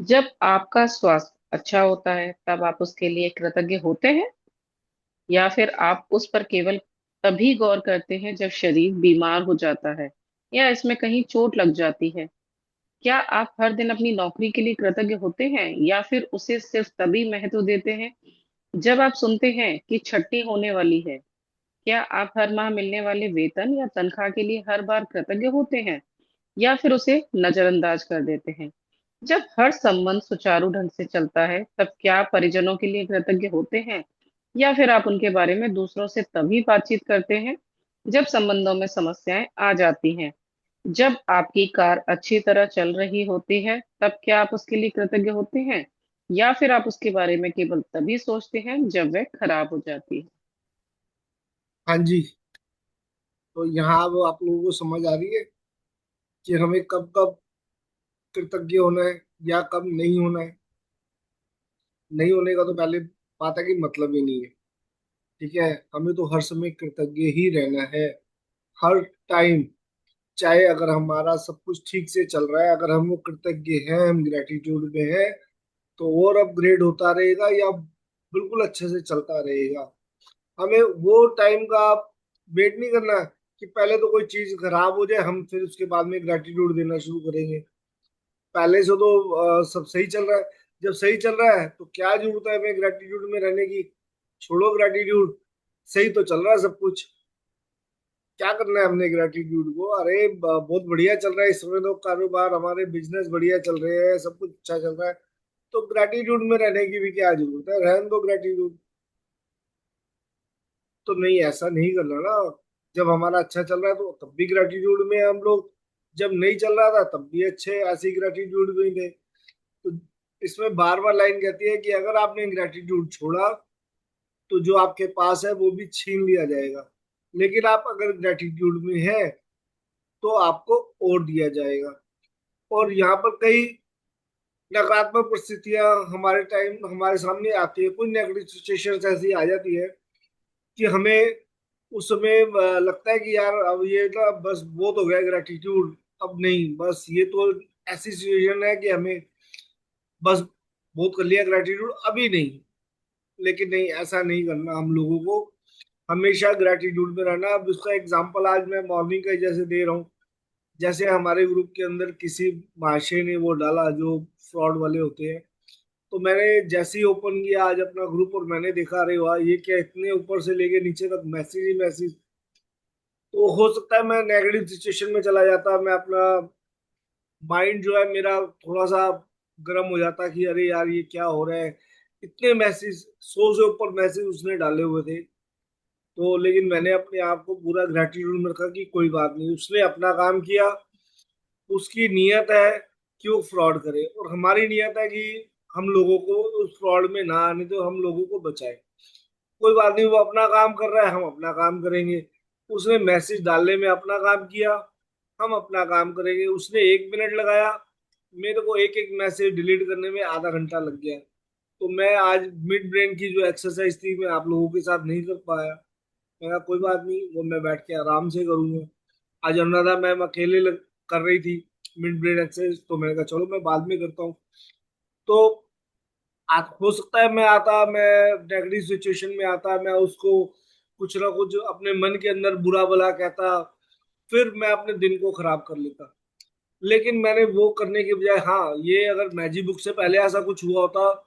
जब आपका स्वास्थ्य अच्छा होता है, तब आप उसके लिए कृतज्ञ होते हैं, या फिर आप उस पर केवल तभी गौर करते हैं जब शरीर बीमार हो जाता है या इसमें कहीं चोट लग जाती है? क्या आप हर दिन अपनी नौकरी के लिए कृतज्ञ होते हैं, या फिर उसे सिर्फ तभी महत्व देते हैं जब आप सुनते हैं कि छुट्टी होने वाली है? क्या आप हर माह मिलने वाले वेतन या तनख्वाह के लिए हर बार कृतज्ञ होते हैं, या फिर उसे नजरअंदाज कर देते हैं? जब हर संबंध सुचारू ढंग से चलता है, तब क्या आप परिजनों के लिए कृतज्ञ होते हैं, या फिर आप उनके बारे में दूसरों से तभी बातचीत करते हैं जब संबंधों में समस्याएं आ जाती हैं? जब आपकी कार अच्छी तरह चल रही होती है, तब क्या आप उसके लिए कृतज्ञ होते हैं, या फिर आप उसके बारे में केवल तभी सोचते हैं जब वह खराब हो जाती है? हाँ जी, तो यहाँ अब आप लोगों को समझ आ रही है कि हमें कब कब कृतज्ञ होना है या कब नहीं होना है। नहीं होने का तो पहले बात है कि मतलब ही नहीं है। ठीक है, हमें तो हर समय कृतज्ञ ही रहना है, हर टाइम। चाहे अगर हमारा सब कुछ ठीक से चल रहा है, अगर हम वो कृतज्ञ हैं, हम ग्रेटिट्यूड में हैं, तो और अपग्रेड होता रहेगा या बिल्कुल अच्छे से चलता रहेगा। हमें वो टाइम का वेट नहीं करना है कि पहले तो कोई चीज खराब हो जाए हम फिर उसके बाद में ग्रेटिट्यूड देना शुरू करेंगे। पहले से तो सब सही चल रहा है। जब सही चल रहा है तो क्या जरूरत है हमें ग्रेटिट्यूड में रहने की। छोड़ो ग्रेटिट्यूड, सही तो चल रहा है सब कुछ। क्या करना है हमने ग्रेटिट्यूड को? अरे बहुत बढ़िया चल रहा है इस समय, तो कारोबार हमारे बिजनेस बढ़िया चल रहे हैं, सब कुछ अच्छा चल रहा है, तो ग्रेटिट्यूड में रहने की भी क्या जरूरत है? रहने दो ग्रेटिट्यूड। तो नहीं, ऐसा नहीं करना ना। जब हमारा अच्छा चल रहा है तो तब भी ग्रेटिट्यूड में हम लोग, जब नहीं चल रहा था तब भी अच्छे ऐसे ग्रेटिट्यूड में ही थे। तो इसमें बार बार लाइन कहती है कि अगर आपने ग्रेटिट्यूड छोड़ा तो जो आपके पास है वो भी छीन लिया जाएगा, लेकिन आप अगर ग्रेटिट्यूड में है तो आपको और दिया जाएगा। और यहाँ पर कई नकारात्मक परिस्थितियां हमारे सामने आती है, कुछ नेगेटिव सिचुएशंस ऐसी आ जाती है कि हमें उस समय लगता है कि यार अब ये ना बस बहुत हो गया ग्रेटिट्यूड, अब नहीं, बस ये तो ऐसी सिचुएशन है कि हमें बस बहुत कर लिया ग्रेटिट्यूड, अभी नहीं। लेकिन नहीं, ऐसा नहीं करना हम लोगों को, हमेशा ग्रेटिट्यूड में रहना। अब उसका एग्जांपल आज मैं मॉर्निंग का ही जैसे दे रहा हूँ। जैसे हमारे ग्रुप के अंदर किसी महाशय ने वो डाला जो फ्रॉड वाले होते हैं, तो मैंने जैसे ही ओपन किया आज अपना ग्रुप और मैंने देखा, अरे वाह, ये क्या इतने ऊपर से लेके नीचे तक मैसेज ही मैसेज। तो हो सकता है मैं नेगेटिव सिचुएशन में चला जाता, मैं अपना माइंड जो है मेरा थोड़ा सा गर्म हो जाता कि अरे यार ये क्या हो रहा है, इतने मैसेज, 100 से ऊपर मैसेज उसने डाले हुए थे। तो लेकिन मैंने अपने आप को पूरा ग्रेटिट्यूड में रखा कि कोई बात नहीं, उसने अपना काम किया, उसकी नीयत है कि वो फ्रॉड करे, और हमारी नीयत है कि हम लोगों को उस फ्रॉड में ना आने तो हम लोगों को बचाए। कोई बात नहीं, वो अपना काम कर रहा है, हम अपना काम करेंगे। उसने मैसेज डालने में अपना काम किया, हम अपना काम करेंगे। उसने 1 मिनट लगाया, मेरे को एक एक मैसेज डिलीट करने में आधा घंटा लग गया। तो मैं आज मिड ब्रेन की जो एक्सरसाइज थी मैं आप लोगों के साथ नहीं कर पाया। मैं कहा कोई बात नहीं, वो मैं बैठ के आराम से करूंगा। आज अनुराधा मैम कर रही थी मिड ब्रेन एक्सरसाइज, तो मैंने कहा चलो मैं बाद में करता हूँ। तो हो सकता है मैं नेगेटिव सिचुएशन में आता, मैं उसको कुछ ना कुछ अपने मन के अंदर बुरा भला कहता, फिर मैं अपने दिन को खराब कर लेता। लेकिन मैंने वो करने के बजाय, हाँ, ये अगर मैजिक बुक से पहले ऐसा कुछ हुआ होता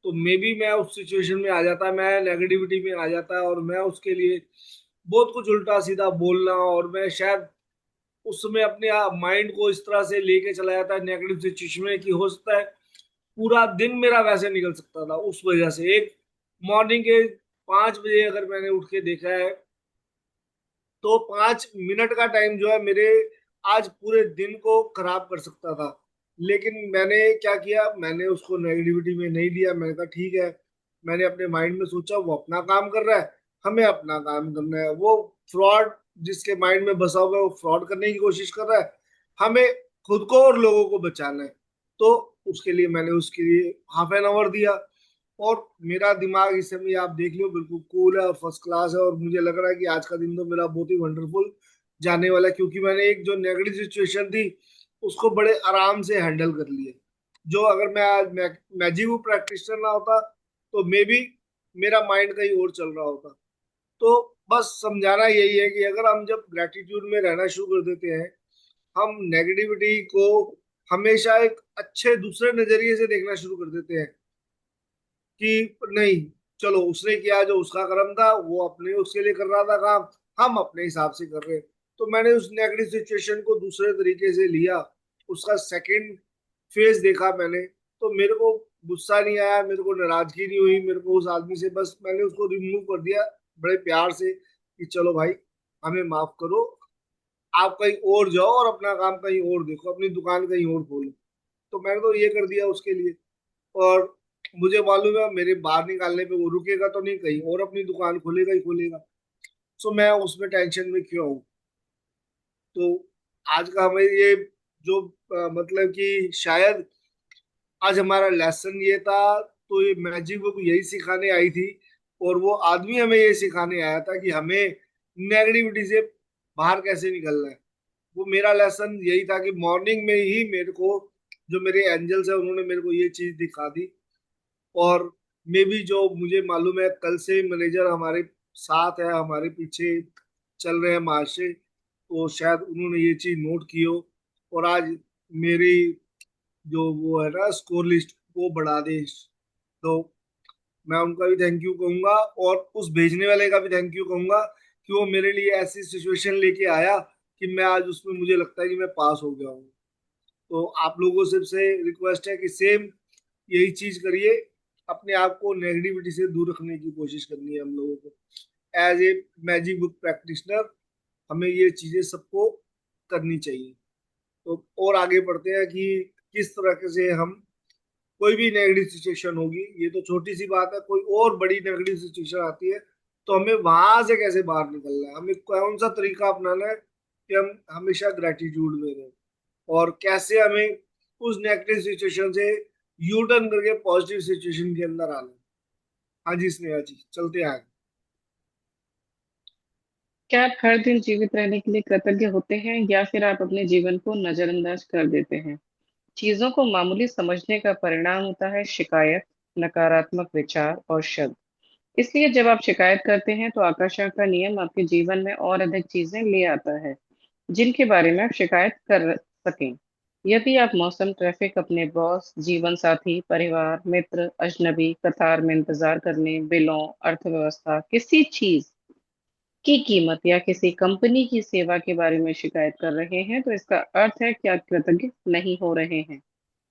तो मे बी मैं उस सिचुएशन में आ जाता, मैं नेगेटिविटी में आ जाता और मैं उसके लिए बहुत कुछ उल्टा सीधा बोलना, और मैं शायद उस समय अपने माइंड को इस तरह से लेके चला जाता है नेगेटिव सिचुएशन में कि हो सकता है पूरा दिन मेरा वैसे निकल सकता था। उस वजह से एक मॉर्निंग के 5 बजे अगर मैंने उठ के देखा है तो 5 मिनट का टाइम जो है मेरे आज पूरे दिन को खराब कर सकता था। लेकिन मैंने क्या किया, मैंने उसको नेगेटिविटी में नहीं लिया। मैंने कहा ठीक है, मैंने अपने माइंड में सोचा वो अपना काम कर रहा है, हमें अपना काम करना है। वो फ्रॉड जिसके माइंड में बसा हुआ है वो फ्रॉड करने की कोशिश कर रहा है, हमें खुद को और लोगों को बचाना है। तो उसके लिए मैंने उसके लिए ½ एन आवर दिया, और मेरा दिमाग इस समय आप देख लो बिल्कुल कूल है और फर्स्ट क्लास है, और मुझे लग रहा है कि आज का दिन तो मेरा बहुत ही वंडरफुल जाने वाला है, क्योंकि मैंने एक जो नेगेटिव सिचुएशन थी उसको बड़े आराम से हैंडल कर लिया। जो अगर मैं आज मैजिक प्रैक्टिशनर ना होता तो मे बी मेरा माइंड कहीं और चल रहा होता। तो बस समझाना यही है कि अगर हम जब ग्रेटिट्यूड में रहना शुरू कर देते हैं, हम नेगेटिविटी को हमेशा एक अच्छे दूसरे नजरिए से देखना शुरू कर देते हैं कि नहीं, चलो उसने किया जो उसका कर्म था, वो अपने उसके लिए कर रहा था काम, हम अपने हिसाब से कर रहे हैं। तो मैंने उस नेगेटिव सिचुएशन को दूसरे तरीके से लिया, उसका सेकंड फेज देखा मैंने। तो मेरे को गुस्सा नहीं आया, मेरे को नाराजगी नहीं हुई, मेरे को उस आदमी से, बस मैंने उसको रिमूव कर दिया बड़े प्यार से कि चलो भाई, हमें माफ करो, आप कहीं और जाओ और अपना काम कहीं और देखो, अपनी दुकान कहीं और खोलो। तो मैंने तो ये कर दिया उसके लिए। और मुझे मालूम है मेरे बाहर निकालने पे वो रुकेगा तो नहीं, कहीं और अपनी दुकान खोलेगा ही खोलेगा। सो मैं उसमें टेंशन में क्यों हूँ। तो आज का हमें ये जो मतलब कि शायद आज हमारा लेसन ये था, तो ये मैजिक बुक यही सिखाने आई थी, और वो आदमी हमें ये सिखाने आया था कि हमें नेगेटिविटी से बाहर कैसे निकलना है। वो मेरा लेसन यही था कि मॉर्निंग में ही मेरे को जो मेरे एंजल्स है उन्होंने मेरे को ये चीज दिखा दी। और मे भी जो मुझे मालूम है कल से मैनेजर हमारे साथ है, हमारे पीछे चल रहे हैं महाशय, तो शायद उन्होंने ये चीज नोट की हो, और आज मेरी जो वो है ना स्कोर लिस्ट वो बढ़ा दे। तो मैं उनका भी थैंक यू कहूंगा, और उस भेजने वाले का भी थैंक यू कहूंगा कि वो मेरे लिए ऐसी सिचुएशन लेके आया कि मैं आज उसमें मुझे लगता है कि मैं पास हो गया हूँ। तो आप लोगों से रिक्वेस्ट है कि सेम यही चीज करिए, अपने आप को नेगेटिविटी से दूर रखने की कोशिश करनी है हम लोगों को। As a magic book practitioner हमें ये चीजें सबको करनी चाहिए। तो और आगे बढ़ते हैं कि किस तरह से हम कोई भी नेगेटिव सिचुएशन होगी, ये तो छोटी सी बात है, कोई और बड़ी नेगेटिव सिचुएशन आती है तो हमें वहां से कैसे बाहर निकलना है, हमें कौन सा तरीका अपनाना है कि हम हमेशा ग्रेटिट्यूड में रहें, और कैसे हमें उस नेगेटिव सिचुएशन से यू टर्न करके पॉजिटिव सिचुएशन के अंदर आना है। हाँ जी स्नेहा जी, चलते हैं आगे। क्या आप हर दिन जीवित रहने के लिए कृतज्ञ होते हैं या फिर आप अपने जीवन को नजरअंदाज कर देते हैं? चीजों को मामूली समझने का परिणाम होता है शिकायत, नकारात्मक विचार और शब्द। इसलिए जब आप शिकायत करते हैं तो आकर्षण का नियम आपके जीवन में और अधिक चीजें ले आता है जिनके बारे में आप शिकायत कर सकें। यदि आप मौसम, ट्रैफिक, अपने बॉस, जीवन साथी, परिवार, मित्र, अजनबी, कतार में इंतजार करने, बिलों, अर्थव्यवस्था, किसी चीज की कीमत या किसी कंपनी की सेवा के बारे में शिकायत कर रहे हैं, तो इसका अर्थ है कि आप कृतज्ञ नहीं हो रहे हैं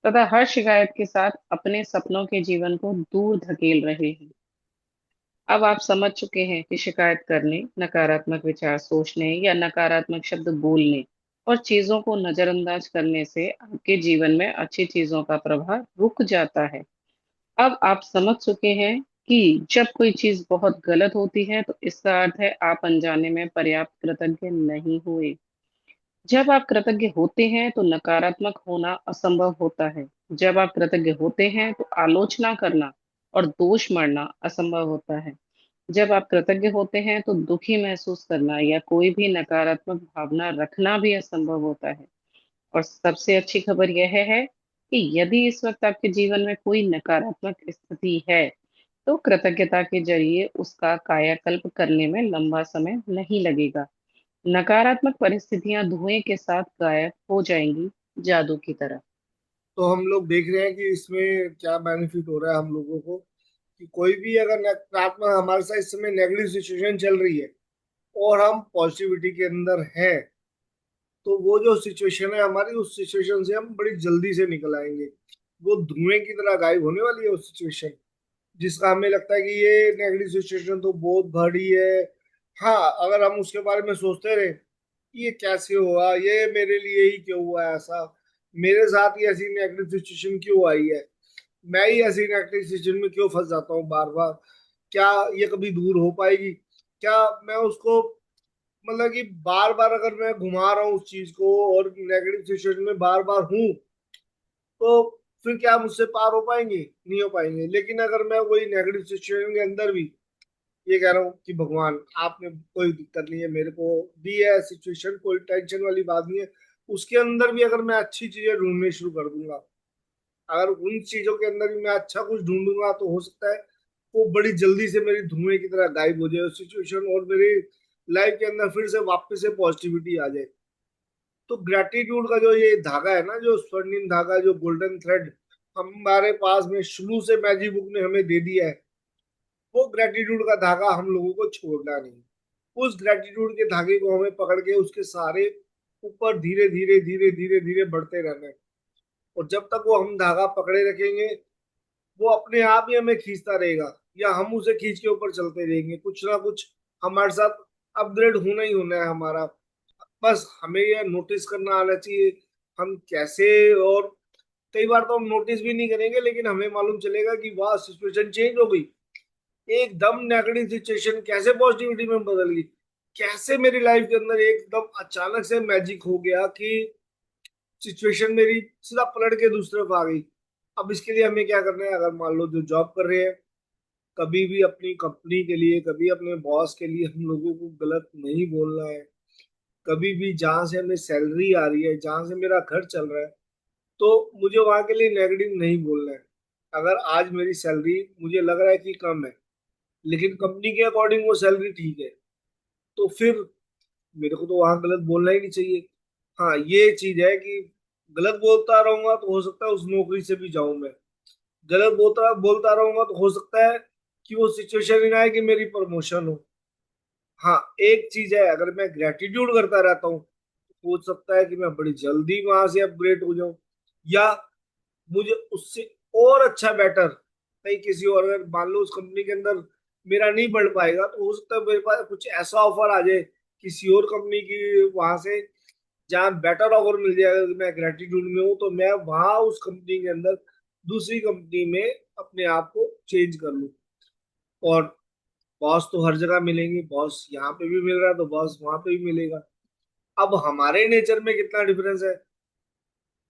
तथा हर शिकायत के साथ अपने सपनों के जीवन को दूर धकेल रहे हैं। अब आप समझ चुके हैं कि शिकायत करने, नकारात्मक विचार सोचने या नकारात्मक शब्द बोलने और चीजों को नजरअंदाज करने से आपके जीवन में अच्छी चीजों का प्रभाव रुक जाता है। अब आप समझ चुके हैं कि जब कोई चीज बहुत गलत होती है तो इसका अर्थ है आप अनजाने में पर्याप्त कृतज्ञ नहीं हुए। जब आप कृतज्ञ होते हैं तो नकारात्मक होना असंभव होता है। जब आप कृतज्ञ होते हैं तो आलोचना करना और दोष मढ़ना असंभव होता है। जब आप कृतज्ञ होते हैं तो दुखी महसूस करना या कोई भी नकारात्मक भावना रखना भी असंभव होता है। और सबसे अच्छी खबर यह है कि यदि इस वक्त आपके जीवन में कोई नकारात्मक स्थिति है, तो कृतज्ञता के जरिए उसका कायाकल्प करने में लंबा समय नहीं लगेगा। नकारात्मक परिस्थितियां धुएं के साथ गायब हो जाएंगी, जादू की तरह। तो हम लोग देख रहे हैं कि इसमें क्या बेनिफिट हो रहा है हम लोगों को, कि कोई भी अगर नकारात्मक हमारे साथ इस समय नेगेटिव सिचुएशन चल रही है और हम पॉजिटिविटी के अंदर हैं, तो वो जो सिचुएशन है हमारी, उस सिचुएशन से हम बड़ी जल्दी से निकल आएंगे। वो धुएं की तरह गायब होने वाली है वो सिचुएशन, जिसका हमें लगता है कि ये नेगेटिव सिचुएशन तो बहुत बड़ी है। हाँ, अगर हम उसके बारे में सोचते रहे कि ये कैसे हुआ, ये मेरे लिए ही क्यों हुआ ऐसा, मेरे साथ ही ऐसी नेगेटिव सिचुएशन क्यों आई है, मैं ही ऐसी नेगेटिव सिचुएशन में क्यों फंस जाता हूँ बार बार, क्या ये कभी दूर हो पाएगी, क्या मैं उसको, मतलब कि बार बार अगर मैं घुमा रहा हूँ उस चीज को और नेगेटिव सिचुएशन में बार बार हूँ, तो फिर क्या मुझसे पार हो पाएंगे? नहीं हो पाएंगे। लेकिन अगर मैं वही नेगेटिव सिचुएशन के अंदर भी ये कह रहा हूँ कि भगवान आपने कोई दिक्कत नहीं है, मेरे को दी है सिचुएशन, कोई टेंशन वाली बात नहीं है, उसके अंदर भी अगर मैं अच्छी चीजें ढूंढनी शुरू कर दूंगा, अगर उन चीजों के अंदर भी मैं अच्छा कुछ ढूंढूंगा, तो हो सकता है वो बड़ी जल्दी से मेरी धुएं की तरह गायब हो जाए सिचुएशन, और मेरी लाइफ के अंदर फिर से वापस से पॉजिटिविटी आ जाए। तो ग्रेटिट्यूड का जो ये धागा है ना, जो स्वर्णिम धागा, जो गोल्डन थ्रेड हमारे पास में शुरू से मैजिक बुक ने हमें दे दिया है, वो ग्रेटिट्यूड का धागा हम लोगों को छोड़ना नहीं। उस ग्रेटिट्यूड के धागे को हमें पकड़ के उसके सारे ऊपर धीरे धीरे धीरे धीरे धीरे बढ़ते रहना है। और जब तक वो हम धागा पकड़े रखेंगे, वो अपने आप ही हमें खींचता रहेगा, या हम उसे खींच के ऊपर चलते रहेंगे। कुछ ना कुछ हमारे साथ अपग्रेड होना ही होना है हमारा। बस हमें यह नोटिस करना आना चाहिए हम कैसे, और कई बार तो हम नोटिस भी नहीं करेंगे लेकिन हमें मालूम चलेगा कि वाह सिचुएशन चेंज हो गई, एकदम नेगेटिव सिचुएशन कैसे पॉजिटिविटी में बदल गई, कैसे मेरी लाइफ के अंदर एकदम अचानक से मैजिक हो गया कि सिचुएशन मेरी सीधा पलट के दूसरी तरफ आ गई। अब इसके लिए हमें क्या करना है, अगर मान लो जो जॉब कर रहे हैं, कभी भी अपनी कंपनी के लिए, कभी अपने बॉस के लिए हम लोगों को गलत नहीं बोलना है। कभी भी जहां से हमें सैलरी आ रही है, जहां से मेरा घर चल रहा है, तो मुझे वहां के लिए नेगेटिव नहीं बोलना है। अगर आज मेरी सैलरी मुझे लग रहा है कि कम है, लेकिन कंपनी के अकॉर्डिंग वो सैलरी ठीक है, तो फिर मेरे को तो वहां गलत बोलना ही नहीं चाहिए। हाँ, ये चीज है कि गलत बोलता रहूंगा तो हो सकता है उस नौकरी से भी जाऊं मैं, गलत बोलता बोलता रहूंगा तो हो सकता है कि वो सिचुएशन ही ना आए कि मेरी प्रमोशन हो। हाँ, एक चीज है, अगर मैं ग्रेटिट्यूड करता रहता हूँ तो हो सकता है कि मैं बड़ी जल्दी वहां से अपग्रेड हो जाऊं, या मुझे उससे और अच्छा बेटर कहीं किसी और, अगर मान लो उस कंपनी के अंदर मेरा नहीं बढ़ पाएगा, तो हो सकता है मेरे पास कुछ ऐसा ऑफर आ जाए किसी और कंपनी की वहां से, जहाँ बेटर ऑफर मिल जाएगा। अगर मैं ग्रेटिट्यूड में हूँ तो मैं वहां उस कंपनी के अंदर दूसरी कंपनी में अपने आप को चेंज कर लूँ। और बॉस तो हर जगह मिलेंगे, बॉस यहाँ पे भी मिल रहा है तो बॉस वहां पे भी मिलेगा। अब हमारे नेचर में कितना डिफरेंस है।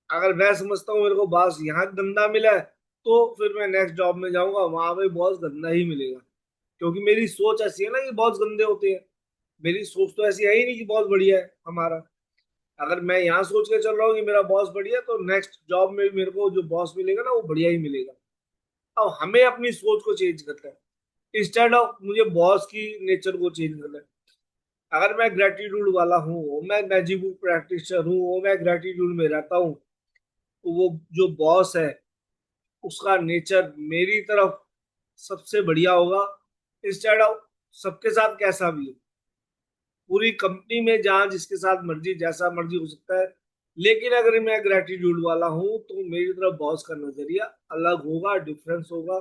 अगर मैं समझता हूँ मेरे को बॉस यहाँ गंदा मिला है, तो फिर मैं नेक्स्ट जॉब में जाऊंगा, वहां पे बॉस गंदा ही मिलेगा। क्योंकि मेरी सोच ऐसी है ना कि बॉस गंदे होते हैं। मेरी सोच तो ऐसी है ही नहीं कि बॉस बढ़िया है हमारा। अगर मैं यहाँ सोच के चल रहा हूँ कि मेरा बॉस बढ़िया है, तो नेक्स्ट जॉब में भी मेरे को जो बॉस मिलेगा ना वो बढ़िया ही मिलेगा। अब हमें अपनी सोच को चेंज करना है, इंस्टेड ऑफ मुझे बॉस की नेचर को चेंज करना है। अगर मैं ग्रेटिट्यूड वाला हूँ, मैं मैजिक प्रैक्टिशनर हूँ, मैं ग्रेटिट्यूड में रहता हूँ, तो वो जो बॉस है उसका नेचर मेरी तरफ सबसे बढ़िया होगा, इंस्टेड ऑफ सबके साथ कैसा भी हो। पूरी कंपनी में जहां जिसके साथ मर्जी जैसा मर्जी हो सकता है, लेकिन अगर मैं ग्रेटिट्यूड वाला हूं तो मेरी तरफ बॉस का नजरिया अलग होगा, डिफरेंस होगा।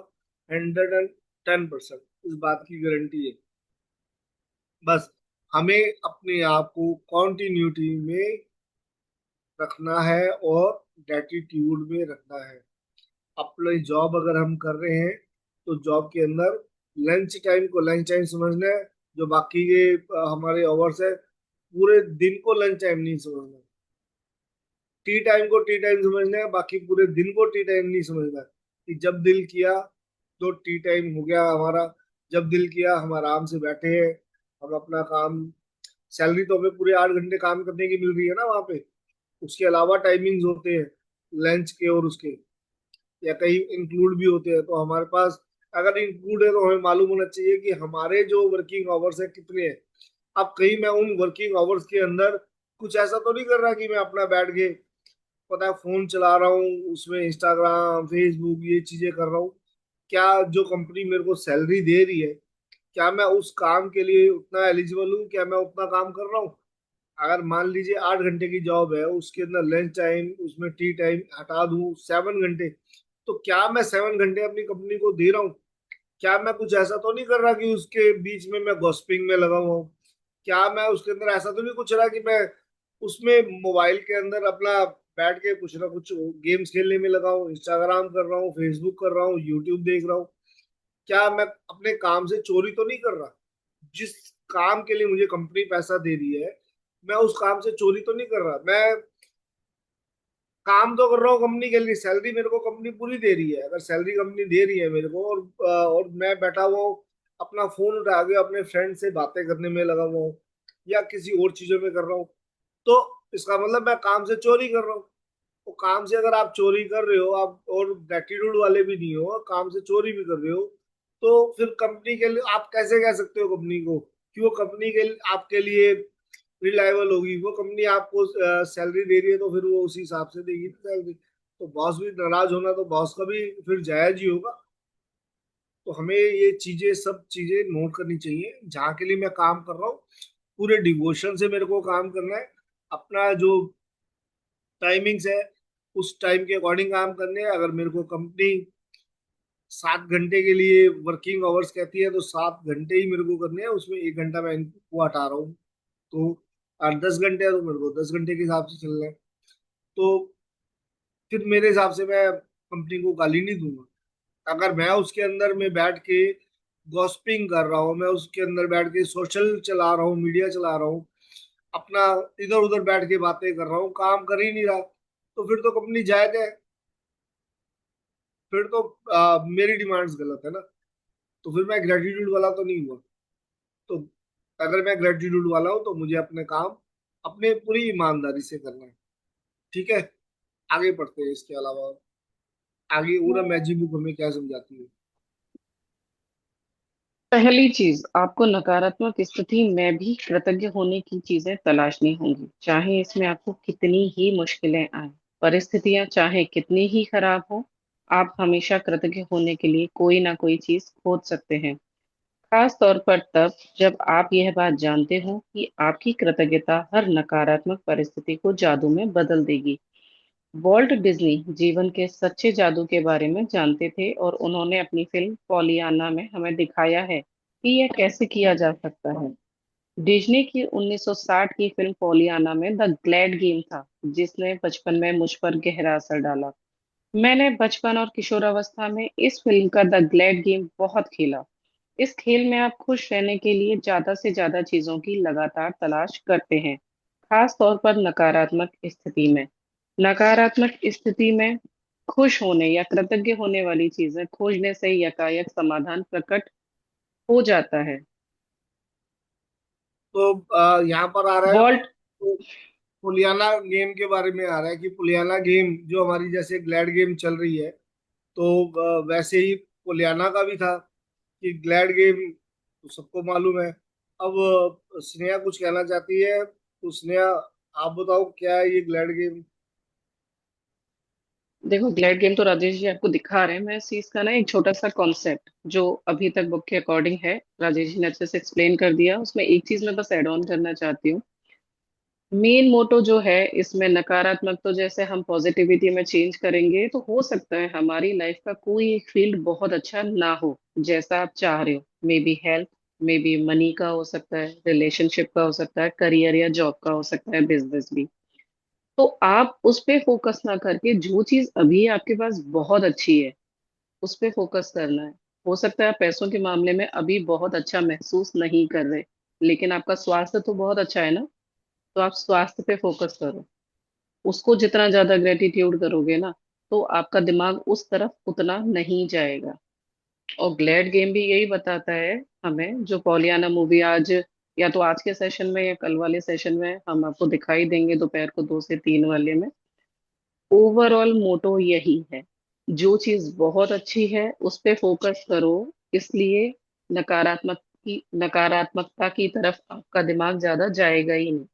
110% इस बात की गारंटी है। बस हमें अपने आप को कॉन्टिन्यूटी में रखना है और ग्रेटिट्यूड में रखना है। अपनी जॉब अगर हम कर रहे हैं तो जॉब के अंदर लंच टाइम को लंच टाइम समझना है। जो बाकी के हमारे आवर्स है, पूरे दिन को लंच टाइम नहीं समझना। टी टाइम को टी टाइम समझना है, बाकी पूरे दिन को टी टाइम नहीं समझना। कि जब दिल किया तो टी टाइम हो गया हमारा, जब दिल किया हम आराम से बैठे हैं, हम अपना काम। सैलरी तो हमें पूरे 8 घंटे काम करने की मिल रही है ना वहाँ पे। उसके अलावा टाइमिंग्स होते हैं लंच के और उसके, या कहीं इंक्लूड भी होते हैं। तो हमारे पास अगर इंक्लूड है तो हमें मालूम होना चाहिए कि हमारे जो वर्किंग आवर्स है कितने हैं। अब कहीं मैं उन वर्किंग आवर्स के अंदर कुछ ऐसा तो नहीं कर रहा कि मैं अपना बैठ के पता है फोन चला रहा हूँ, उसमें इंस्टाग्राम फेसबुक ये चीजें कर रहा हूँ। क्या जो कंपनी मेरे को सैलरी दे रही है, क्या मैं उस काम के लिए उतना एलिजिबल हूँ, क्या मैं उतना काम कर रहा हूँ। अगर मान लीजिए 8 घंटे की जॉब है, उसके अंदर लंच टाइम उसमें टी टाइम हटा दूं 7 घंटे, तो क्या मैं 7 घंटे अपनी कंपनी को दे रहा हूँ। क्या मैं कुछ ऐसा तो नहीं कर रहा कि उसके बीच में मैं गॉसिपिंग में लगा हुआ हूँ। क्या मैं उसके अंदर ऐसा तो नहीं कुछ रहा कि मैं उसमें मोबाइल के अंदर अपना बैठ के कुछ ना कुछ गेम्स खेलने में लगा हूँ, इंस्टाग्राम कर रहा हूँ, फेसबुक कर रहा हूँ, यूट्यूब देख रहा हूँ। क्या मैं अपने काम से चोरी तो नहीं कर रहा। जिस काम के लिए मुझे कंपनी पैसा दे रही है, मैं उस काम से चोरी तो नहीं कर रहा। मैं काम तो कर रहा हूँ कंपनी के लिए, सैलरी मेरे को कंपनी पूरी दे रही है। अगर सैलरी कंपनी दे रही है मेरे को और मैं बैठा हुआ हूँ, अपना फोन उठा के अपने फ्रेंड से बातें करने में लगा हुआ हूँ या किसी और चीजों में कर रहा हूँ, तो इसका मतलब मैं काम से चोरी कर रहा हूँ। तो काम से अगर आप चोरी कर रहे हो आप, और ग्रेटिट्यूड वाले भी नहीं हो, काम से चोरी भी कर रहे हो, तो फिर कंपनी के लिए आप कैसे कह सकते हो कंपनी को कि वो कंपनी के आपके लिए रिलायबल होगी। वो कंपनी आपको सैलरी दे रही है तो फिर वो उसी हिसाब से देगी सैलरी। तो बॉस भी नाराज होना तो बॉस का भी फिर जायज ही होगा। तो हमें ये चीजें सब चीजें नोट करनी चाहिए जहाँ के लिए मैं काम कर रहा हूँ। पूरे डिवोशन से मेरे को काम करना है। अपना जो टाइमिंग्स है उस टाइम के अकॉर्डिंग काम करने हैं। अगर मेरे को कंपनी 7 घंटे के लिए वर्किंग आवर्स कहती है तो 7 घंटे ही मेरे को करने हैं, उसमें 1 घंटा मैं इनको हटा रहा हूँ। तो 10 घंटे है तो मेरे को 10 घंटे के हिसाब से चलना है। तो फिर मेरे हिसाब से मैं कंपनी को गाली नहीं दूंगा। अगर मैं उसके अंदर में बैठ के गॉसिपिंग कर रहा हूँ, मैं उसके अंदर बैठ के सोशल चला रहा हूँ, मीडिया चला रहा हूँ, अपना इधर उधर बैठ के बातें कर रहा हूँ, काम कर ही नहीं रहा, तो फिर तो कंपनी जायज है। फिर तो मेरी डिमांड्स गलत है ना। तो फिर मैं ग्रेटिट्यूड वाला तो नहीं हुआ। तो अगर मैं ग्रेटिट्यूड वाला हूँ तो मुझे अपने काम अपने पूरी ईमानदारी से करना है। ठीक है, आगे बढ़ते हैं। इसके अलावा आगे पूरा मैजिक बुक हमें क्या समझाती है। पहली चीज, आपको नकारात्मक स्थिति में भी कृतज्ञ होने की चीजें तलाशनी होंगी, चाहे इसमें आपको कितनी ही मुश्किलें आए। परिस्थितियां चाहे कितनी ही खराब हो, आप हमेशा कृतज्ञ होने के लिए कोई ना कोई चीज खोज सकते हैं। खास तौर पर तब जब आप यह बात जानते हो कि आपकी कृतज्ञता हर नकारात्मक परिस्थिति को जादू में बदल देगी। वॉल्ट डिज्नी जीवन के सच्चे जादू के बारे में जानते थे, और उन्होंने अपनी फिल्म पॉलियाना में हमें दिखाया है कि यह कैसे किया जा सकता है। डिज्नी की 1960 की फिल्म पॉलियाना में द ग्लैड गेम था जिसने बचपन में मुझ पर गहरा असर डाला। मैंने बचपन और किशोरावस्था में इस फिल्म का द ग्लैड गेम बहुत खेला। इस खेल में आप खुश रहने के लिए ज्यादा से ज्यादा चीजों की लगातार तलाश करते हैं, खास तौर पर नकारात्मक स्थिति में। नकारात्मक स्थिति में खुश होने या कृतज्ञ होने वाली चीजें खोजने से यकायक समाधान प्रकट हो जाता है। तो यहाँ पर आ रहा है वॉल्ट तो पुलियाना गेम के बारे में आ रहा है कि पुलियाना गेम जो हमारी जैसे ग्लैड गेम चल रही है, तो वैसे ही पुलियाना का भी था कि ग्लैड गेम तो सबको मालूम है। अब स्नेहा कुछ कहना चाहती है, तो स्नेहा आप बताओ क्या है ये ग्लैड गेम। देखो, ग्लैड गेम तो राजेश जी आपको दिखा रहे हैं। मैं इस चीज का ना एक छोटा सा कॉन्सेप्ट जो अभी तक बुक के अकॉर्डिंग है, राजेश जी ने अच्छे से एक्सप्लेन कर दिया। उसमें एक चीज मैं बस ऐड ऑन करना चाहती हूँ। मेन मोटो जो है इसमें नकारात्मक, तो जैसे हम पॉजिटिविटी में चेंज करेंगे तो हो सकता है हमारी लाइफ का कोई एक फील्ड बहुत अच्छा ना हो जैसा आप चाह रहे हो। May be health, may be money का हो सकता है, रिलेशनशिप का हो सकता है, करियर या जॉब का हो सकता है, बिजनेस भी। तो आप उस पे फोकस ना करके जो चीज अभी आपके पास बहुत अच्छी है उस पे फोकस करना है। हो सकता है आप पैसों के मामले में अभी बहुत अच्छा महसूस नहीं कर रहे, लेकिन आपका स्वास्थ्य तो बहुत अच्छा है ना। तो आप स्वास्थ्य पे फोकस करो। उसको जितना ज्यादा ग्रेटिट्यूड करोगे ना, तो आपका दिमाग उस तरफ उतना नहीं जाएगा। और ग्लैड गेम भी यही बताता है हमें। जो पॉलियाना मूवी आज, या तो आज के सेशन में या कल वाले सेशन में हम आपको दिखाई देंगे दोपहर को 2 से 3 वाले में। ओवरऑल मोटो यही है, जो चीज बहुत अच्छी है उस पे फोकस करो। इसलिए नकारात्मकता की तरफ आपका दिमाग ज्यादा जाएगा ही नहीं,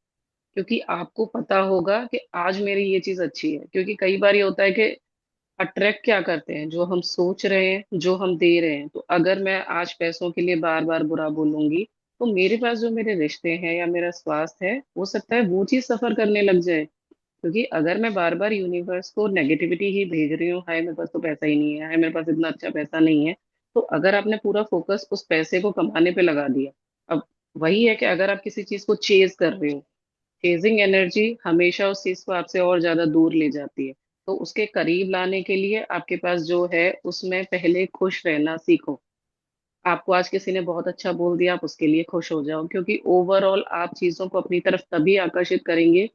क्योंकि आपको पता होगा कि आज मेरी ये चीज अच्छी है। क्योंकि कई बार ये होता है कि अट्रैक्ट क्या करते हैं, जो हम सोच रहे हैं जो हम दे रहे हैं। तो अगर मैं आज पैसों के लिए बार बार बुरा बोलूंगी, तो मेरे पास जो मेरे रिश्ते हैं या मेरा स्वास्थ्य है, हो सकता है वो चीज सफर करने लग जाए। क्योंकि अगर मैं बार बार यूनिवर्स को नेगेटिविटी ही भेज रही हूँ, हाय मेरे पास तो पैसा ही नहीं है, हाय मेरे पास इतना अच्छा पैसा नहीं है, तो अगर आपने पूरा फोकस उस पैसे को कमाने पे लगा दिया। अब वही है कि अगर आप किसी चीज को चेज कर रहे हो, चेजिंग एनर्जी हमेशा उस चीज को आपसे और ज्यादा दूर ले जाती है। तो उसके करीब लाने के लिए आपके पास जो है उसमें पहले खुश रहना सीखो। आपको आज किसी ने बहुत अच्छा बोल दिया, आप उसके लिए खुश हो जाओ, क्योंकि ओवरऑल आप चीजों को अपनी तरफ तभी आकर्षित करेंगे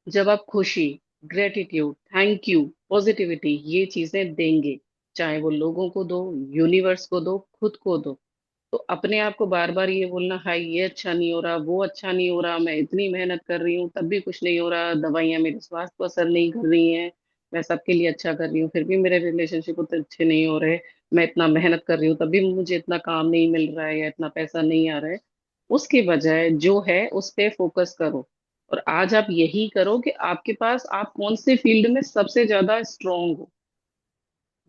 जब आप खुशी, ग्रेटिट्यूड, थैंक यू, पॉजिटिविटी ये चीजें देंगे। चाहे वो लोगों को दो, यूनिवर्स को दो, खुद को दो। तो अपने आप को बार बार ये बोलना, हाय ये अच्छा नहीं हो रहा, वो अच्छा नहीं हो रहा, मैं इतनी मेहनत कर रही हूँ तब भी कुछ नहीं हो रहा, दवाइयाँ मेरे स्वास्थ्य को असर नहीं कर रही हैं, मैं सबके लिए अच्छा कर रही हूँ फिर भी मेरे रिलेशनशिप उतने अच्छे नहीं हो रहे, मैं इतना मेहनत कर रही हूँ तब भी मुझे इतना काम नहीं मिल रहा है या इतना पैसा नहीं आ रहा है। उसके बजाय जो है उस पे फोकस करो। और आज आप यही करो कि आपके पास आप कौन से फील्ड में सबसे ज्यादा स्ट्रांग हो।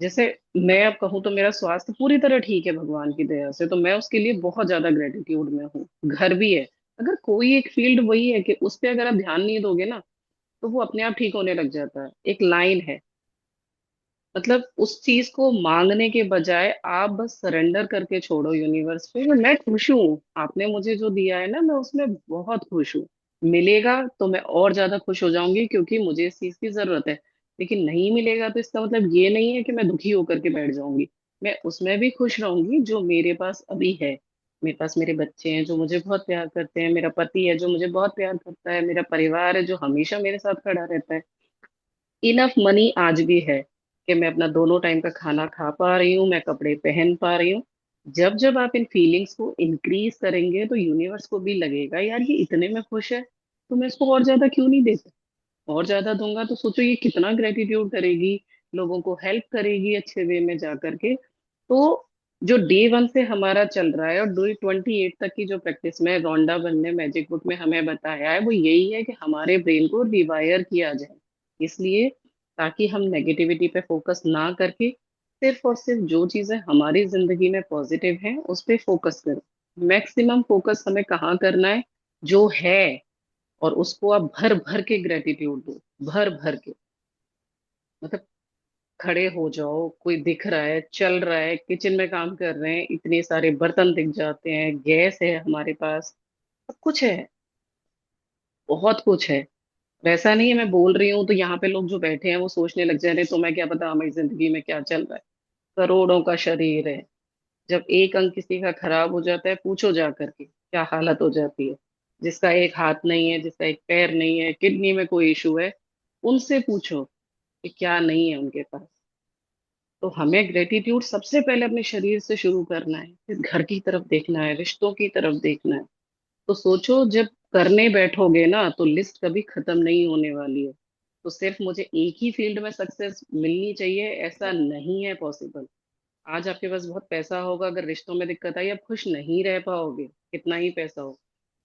जैसे मैं अब कहूँ तो मेरा स्वास्थ्य पूरी तरह ठीक है भगवान की दया से, तो मैं उसके लिए बहुत ज्यादा ग्रेटिट्यूड में हूँ। घर भी है। अगर कोई एक फील्ड वही है कि उस पे अगर आप ध्यान नहीं दोगे ना, तो वो अपने आप ठीक होने लग जाता है। एक लाइन है, मतलब उस चीज को मांगने के बजाय आप बस सरेंडर करके छोड़ो यूनिवर्स पे कि मैं खुश हूँ, आपने मुझे जो दिया है ना मैं उसमें बहुत खुश हूँ। मिलेगा तो मैं और ज्यादा खुश हो जाऊंगी क्योंकि मुझे इस चीज की जरूरत है। लेकिन नहीं मिलेगा तो इसका मतलब ये नहीं है कि मैं दुखी होकर के बैठ जाऊंगी। मैं उसमें भी खुश रहूंगी जो मेरे पास अभी है। मेरे पास मेरे बच्चे हैं जो मुझे बहुत प्यार करते हैं, मेरा पति है जो मुझे बहुत प्यार करता है, मेरा परिवार है जो हमेशा मेरे साथ खड़ा रहता है। इनफ मनी आज भी है कि मैं अपना दोनों टाइम का खाना खा पा रही हूँ, मैं कपड़े पहन पा रही हूँ। जब जब आप इन फीलिंग्स को इंक्रीज करेंगे तो यूनिवर्स को भी लगेगा, यार ये इतने में खुश है तो मैं इसको और ज्यादा क्यों नहीं देता। और ज्यादा दूंगा तो सोचो ये कितना ग्रेटिट्यूड करेगी, लोगों को हेल्प करेगी अच्छे वे में जा करके। तो जो डे 1 से हमारा चल रहा है और डे 28 तक की जो प्रैक्टिस में रोंडा बन ने मैजिक बुक में हमें बताया है, वो यही है कि हमारे ब्रेन को रिवायर किया जाए। इसलिए ताकि हम नेगेटिविटी पे फोकस ना करके सिर्फ और सिर्फ जो चीजें हमारी जिंदगी में पॉजिटिव हैं उस पे फोकस करें। मैक्सिमम फोकस हमें कहाँ करना है, जो है। और उसको आप भर भर के ग्रेटिट्यूड दो, भर भर के। मतलब खड़े हो जाओ, कोई दिख रहा है, चल रहा है, किचन में काम कर रहे हैं, इतने सारे बर्तन दिख जाते हैं, गैस है हमारे पास, सब कुछ है, बहुत कुछ है। वैसा नहीं है मैं बोल रही हूँ तो यहाँ पे लोग जो बैठे हैं वो सोचने लग जा रहे हैं, तो मैं क्या पता हमारी जिंदगी में क्या चल रहा है। करोड़ों का शरीर है, जब एक अंग किसी का खराब हो जाता है, पूछो जा करके क्या हालत हो जाती है। जिसका एक हाथ नहीं है, जिसका एक पैर नहीं है, किडनी में कोई इशू है, उनसे पूछो कि क्या नहीं है उनके पास। तो हमें ग्रेटिट्यूड सबसे पहले अपने शरीर से शुरू करना है, फिर घर की तरफ देखना है, रिश्तों की तरफ देखना है। तो सोचो जब करने बैठोगे ना तो लिस्ट कभी खत्म नहीं होने वाली है। तो सिर्फ मुझे एक ही फील्ड में सक्सेस मिलनी चाहिए ऐसा नहीं है पॉसिबल। आज आपके पास बहुत पैसा होगा, अगर रिश्तों में दिक्कत आई आप खुश नहीं रह पाओगे। कितना ही पैसा हो,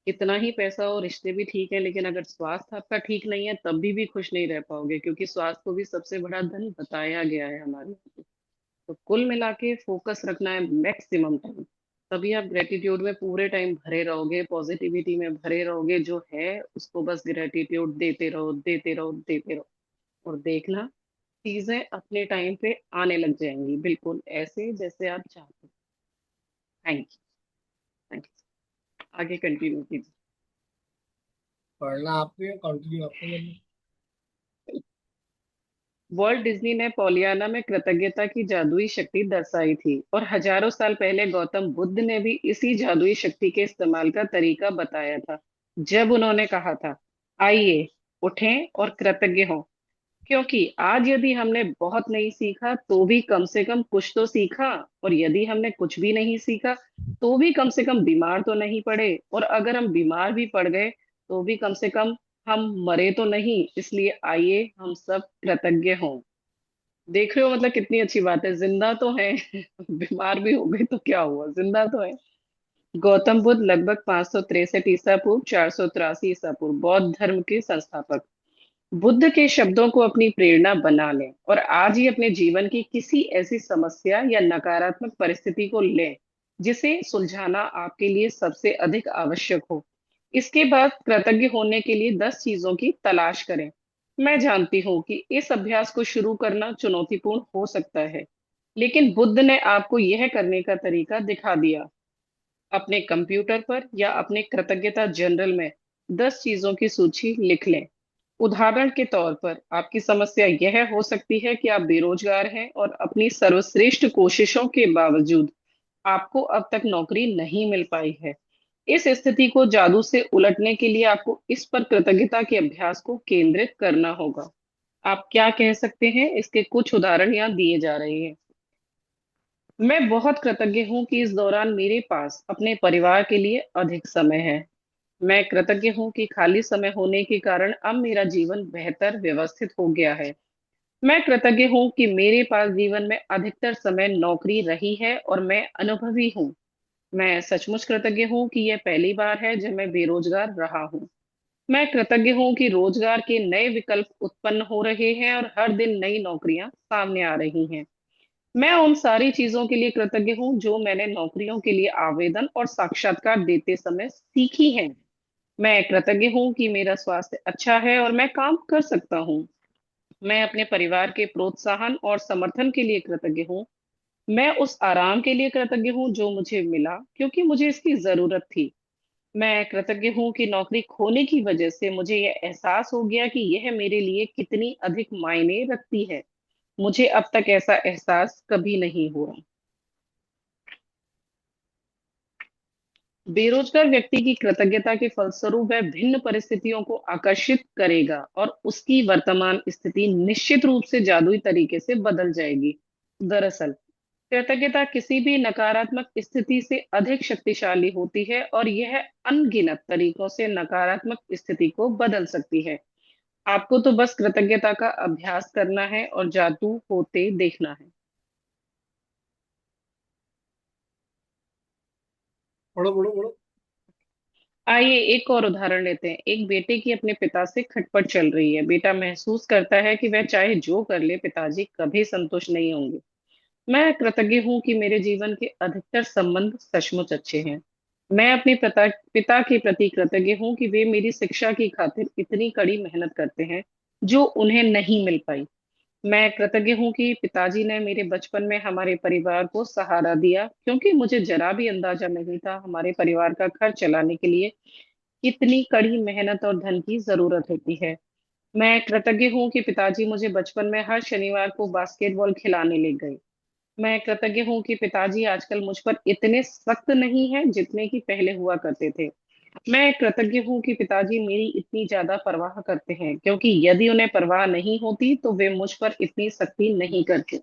कितना ही पैसा हो, रिश्ते भी ठीक है, लेकिन अगर स्वास्थ्य आपका ठीक नहीं है तब भी खुश नहीं रह पाओगे, क्योंकि स्वास्थ्य को भी सबसे बड़ा धन बताया गया है हमारे यहाँ पे। तो कुल मिला के फोकस रखना है मैक्सिमम टाइम। तभी आप ग्रेटिट्यूड में पूरे टाइम भरे रहोगे, पॉजिटिविटी में भरे रहोगे, जो है उसको बस ग्रेटिट्यूड देते रहो देते रहो देते रहो। और देखना चीजें अपने टाइम पे आने लग जाएंगी, बिल्कुल ऐसे जैसे आप चाहते हो। Thank you. थैंक यू, आगे कंटिन्यू कीजिए। पढ़ना आपने, कंटिन्यू आपने करना। वॉल्ट डिज्नी ने पॉलियाना में कृतज्ञता की जादुई शक्ति दर्शाई थी, और हजारों साल पहले गौतम बुद्ध ने भी इसी जादुई शक्ति के इस्तेमाल का तरीका बताया था, जब उन्होंने कहा था, आइए उठें और कृतज्ञ हों। क्योंकि आज यदि हमने बहुत नहीं सीखा तो भी कम से कम कुछ तो सीखा, और यदि हमने कुछ भी नहीं सीखा तो भी कम से कम बीमार तो नहीं पड़े, और अगर हम बीमार भी पड़ गए तो भी कम से कम हम मरे तो नहीं। इसलिए आइए हम सब कृतज्ञ हों। देख रहे हो मतलब कितनी अच्छी बात है, जिंदा तो है बीमार भी हो गए तो क्या हुआ, जिंदा तो है। गौतम बुद्ध लगभग 563 ईसा पूर्व 483 ईसा पूर्व बौद्ध धर्म के संस्थापक। बुद्ध के शब्दों को अपनी प्रेरणा बना लें और आज ही अपने जीवन की किसी ऐसी समस्या या नकारात्मक परिस्थिति को लें जिसे सुलझाना आपके लिए सबसे अधिक आवश्यक हो। इसके बाद कृतज्ञ होने के लिए 10 चीजों की तलाश करें। मैं जानती हूँ कि इस अभ्यास को शुरू करना चुनौतीपूर्ण हो सकता है, लेकिन बुद्ध ने आपको यह करने का तरीका दिखा दिया। अपने कंप्यूटर पर या अपने कृतज्ञता जर्नल में 10 चीजों की सूची लिख लें। उदाहरण के तौर पर आपकी समस्या यह हो सकती है कि आप बेरोजगार हैं और अपनी सर्वश्रेष्ठ कोशिशों के बावजूद आपको अब तक नौकरी नहीं मिल पाई है। इस स्थिति को जादू से उलटने के लिए आपको इस पर कृतज्ञता के अभ्यास को केंद्रित करना होगा। आप क्या कह सकते हैं, इसके कुछ उदाहरण यहाँ दिए जा रहे हैं। मैं बहुत कृतज्ञ हूँ कि इस दौरान मेरे पास अपने परिवार के लिए अधिक समय है। मैं कृतज्ञ हूँ कि खाली समय होने के कारण अब मेरा जीवन बेहतर व्यवस्थित हो गया है। मैं कृतज्ञ हूँ कि मेरे पास जीवन में अधिकतर समय नौकरी रही है और मैं अनुभवी हूँ। मैं सचमुच कृतज्ञ हूँ कि यह पहली बार है जब मैं बेरोजगार रहा हूँ। मैं कृतज्ञ हूँ कि रोजगार के नए विकल्प उत्पन्न हो रहे हैं और हर दिन नई नौकरियां सामने आ रही हैं। मैं उन सारी चीजों के लिए कृतज्ञ हूँ जो मैंने नौकरियों के लिए आवेदन और साक्षात्कार देते समय सीखी हैं। मैं कृतज्ञ हूँ कि मेरा स्वास्थ्य अच्छा है और मैं काम कर सकता हूँ। मैं अपने परिवार के प्रोत्साहन और समर्थन के लिए कृतज्ञ हूँ। मैं उस आराम के लिए कृतज्ञ हूँ जो मुझे मिला क्योंकि मुझे इसकी जरूरत थी। मैं कृतज्ञ हूँ कि नौकरी खोने की वजह से मुझे यह एहसास हो गया कि यह मेरे लिए कितनी अधिक मायने रखती है। मुझे अब तक ऐसा एहसास कभी नहीं हुआ। बेरोजगार व्यक्ति की कृतज्ञता के फलस्वरूप वह भिन्न परिस्थितियों को आकर्षित करेगा और उसकी वर्तमान स्थिति निश्चित रूप से जादुई तरीके से बदल जाएगी। दरअसल कृतज्ञता किसी भी नकारात्मक स्थिति से अधिक शक्तिशाली होती है और यह अनगिनत तरीकों से नकारात्मक स्थिति को बदल सकती है। आपको तो बस कृतज्ञता का अभ्यास करना है और जादू होते देखना है। पढ़ो पढ़ो पढ़ो। आइए एक और उदाहरण लेते हैं। एक बेटे की अपने पिता से खटपट चल रही है। बेटा महसूस करता है कि वह चाहे जो कर ले पिताजी कभी संतुष्ट नहीं होंगे। मैं कृतज्ञ हूँ कि मेरे जीवन के अधिकतर संबंध सचमुच अच्छे हैं। मैं अपने पिता पिता के प्रति कृतज्ञ हूँ कि वे मेरी शिक्षा की खातिर इतनी कड़ी मेहनत करते हैं जो उन्हें नहीं मिल पाई। मैं कृतज्ञ हूँ कि पिताजी ने मेरे बचपन में हमारे परिवार को सहारा दिया, क्योंकि मुझे जरा भी अंदाजा नहीं था हमारे परिवार का खर्च चलाने के लिए कितनी कड़ी मेहनत और धन की जरूरत होती है। मैं कृतज्ञ हूँ कि पिताजी मुझे बचपन में हर शनिवार को बास्केटबॉल खिलाने ले गए। मैं कृतज्ञ हूँ कि पिताजी आजकल मुझ पर इतने सख्त नहीं हैं जितने कि पहले हुआ करते थे। मैं कृतज्ञ हूँ कि पिताजी मेरी इतनी ज्यादा परवाह करते हैं, क्योंकि यदि उन्हें परवाह नहीं होती तो वे मुझ पर इतनी सख्ती नहीं करते।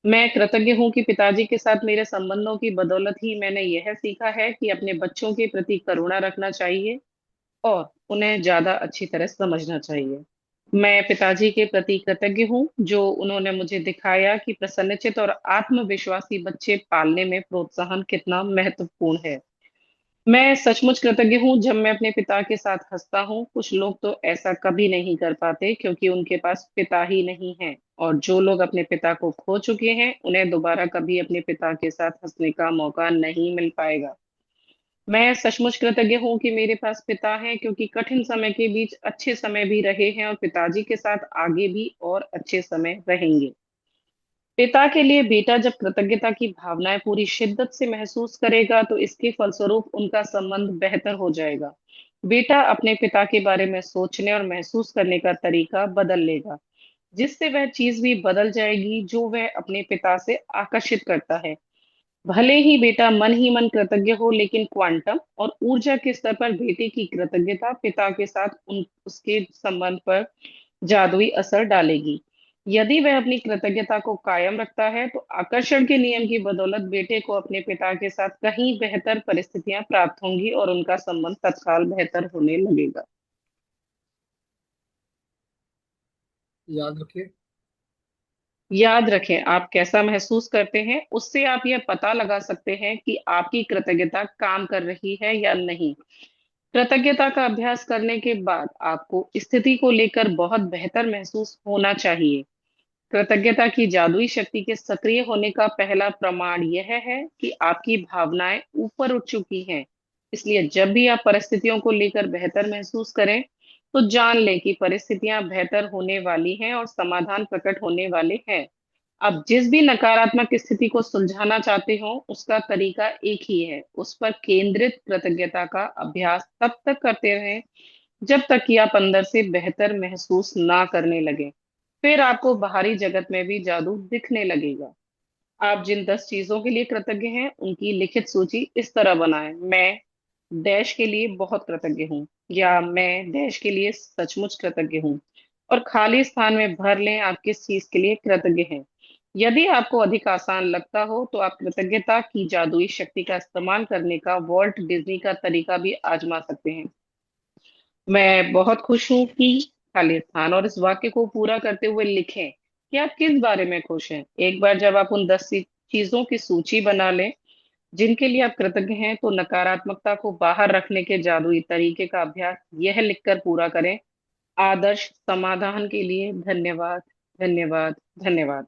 मैं कृतज्ञ हूँ कि पिताजी के साथ मेरे संबंधों की बदौलत ही मैंने यह सीखा है कि अपने बच्चों के प्रति करुणा रखना चाहिए और उन्हें ज्यादा अच्छी तरह समझना चाहिए। मैं पिताजी के प्रति कृतज्ञ हूँ जो उन्होंने मुझे दिखाया कि प्रसन्नचित और आत्मविश्वासी बच्चे पालने में प्रोत्साहन कितना महत्वपूर्ण है। मैं सचमुच कृतज्ञ हूँ जब मैं अपने पिता के साथ हंसता हूँ। कुछ लोग तो ऐसा कभी नहीं कर पाते क्योंकि उनके पास पिता ही नहीं है, और जो लोग अपने पिता को खो चुके हैं उन्हें दोबारा कभी अपने पिता के साथ हंसने का मौका नहीं मिल पाएगा। मैं सचमुच कृतज्ञ हूँ कि मेरे पास पिता है, क्योंकि कठिन समय के बीच अच्छे समय भी रहे हैं और पिताजी के साथ आगे भी और अच्छे समय रहेंगे। पिता के लिए बेटा जब कृतज्ञता की भावनाएं पूरी शिद्दत से महसूस करेगा तो इसके फलस्वरूप उनका संबंध बेहतर हो जाएगा। बेटा अपने पिता के बारे में सोचने और महसूस करने का तरीका बदल लेगा, जिससे वह चीज भी बदल जाएगी जो वह अपने पिता से आकर्षित करता है। भले ही मन कृतज्ञ हो, लेकिन क्वांटम और ऊर्जा के स्तर पर बेटे की कृतज्ञता पिता के साथ उसके संबंध पर जादुई असर डालेगी। यदि वह अपनी कृतज्ञता को कायम रखता है तो आकर्षण के नियम की बदौलत बेटे को अपने पिता के साथ कहीं बेहतर परिस्थितियां प्राप्त होंगी और उनका संबंध तत्काल बेहतर होने लगेगा। याद रखें। याद रखें, आप कैसा महसूस करते हैं उससे आप यह पता लगा सकते हैं कि आपकी कृतज्ञता काम कर रही है या नहीं। कृतज्ञता का अभ्यास करने के बाद आपको स्थिति को लेकर बहुत बेहतर महसूस होना चाहिए। कृतज्ञता की जादुई शक्ति के सक्रिय होने का पहला प्रमाण यह है कि आपकी भावनाएं ऊपर उठ चुकी हैं। इसलिए जब भी आप परिस्थितियों को लेकर बेहतर महसूस करें, तो जान लें कि परिस्थितियां बेहतर होने वाली हैं और समाधान प्रकट होने वाले हैं। आप जिस भी नकारात्मक स्थिति को सुलझाना चाहते हो उसका तरीका एक ही है, उस पर केंद्रित कृतज्ञता का अभ्यास तब तक करते रहें जब तक कि आप अंदर से बेहतर महसूस ना करने लगे। फिर आपको बाहरी जगत में भी जादू दिखने लगेगा। आप जिन 10 चीजों के लिए कृतज्ञ हैं उनकी लिखित सूची इस तरह बनाएं: मैं डैश के लिए बहुत कृतज्ञ हूँ, या मैं डैश के लिए सचमुच कृतज्ञ हूँ, और खाली स्थान में भर लें आप किस चीज के लिए कृतज्ञ हैं। यदि आपको अधिक आसान लगता हो तो आप कृतज्ञता की जादुई शक्ति का इस्तेमाल करने का वॉल्ट डिज्नी का तरीका भी आजमा सकते हैं: मैं बहुत खुश हूँ कि खाली स्थान, और इस वाक्य को पूरा करते हुए लिखें कि आप किस बारे में खुश हैं। एक बार जब आप उन 10 चीजों की सूची बना लें जिनके लिए आप कृतज्ञ हैं, तो नकारात्मकता को बाहर रखने के जादुई तरीके का अभ्यास यह लिखकर पूरा करें: आदर्श समाधान के लिए धन्यवाद, धन्यवाद, धन्यवाद।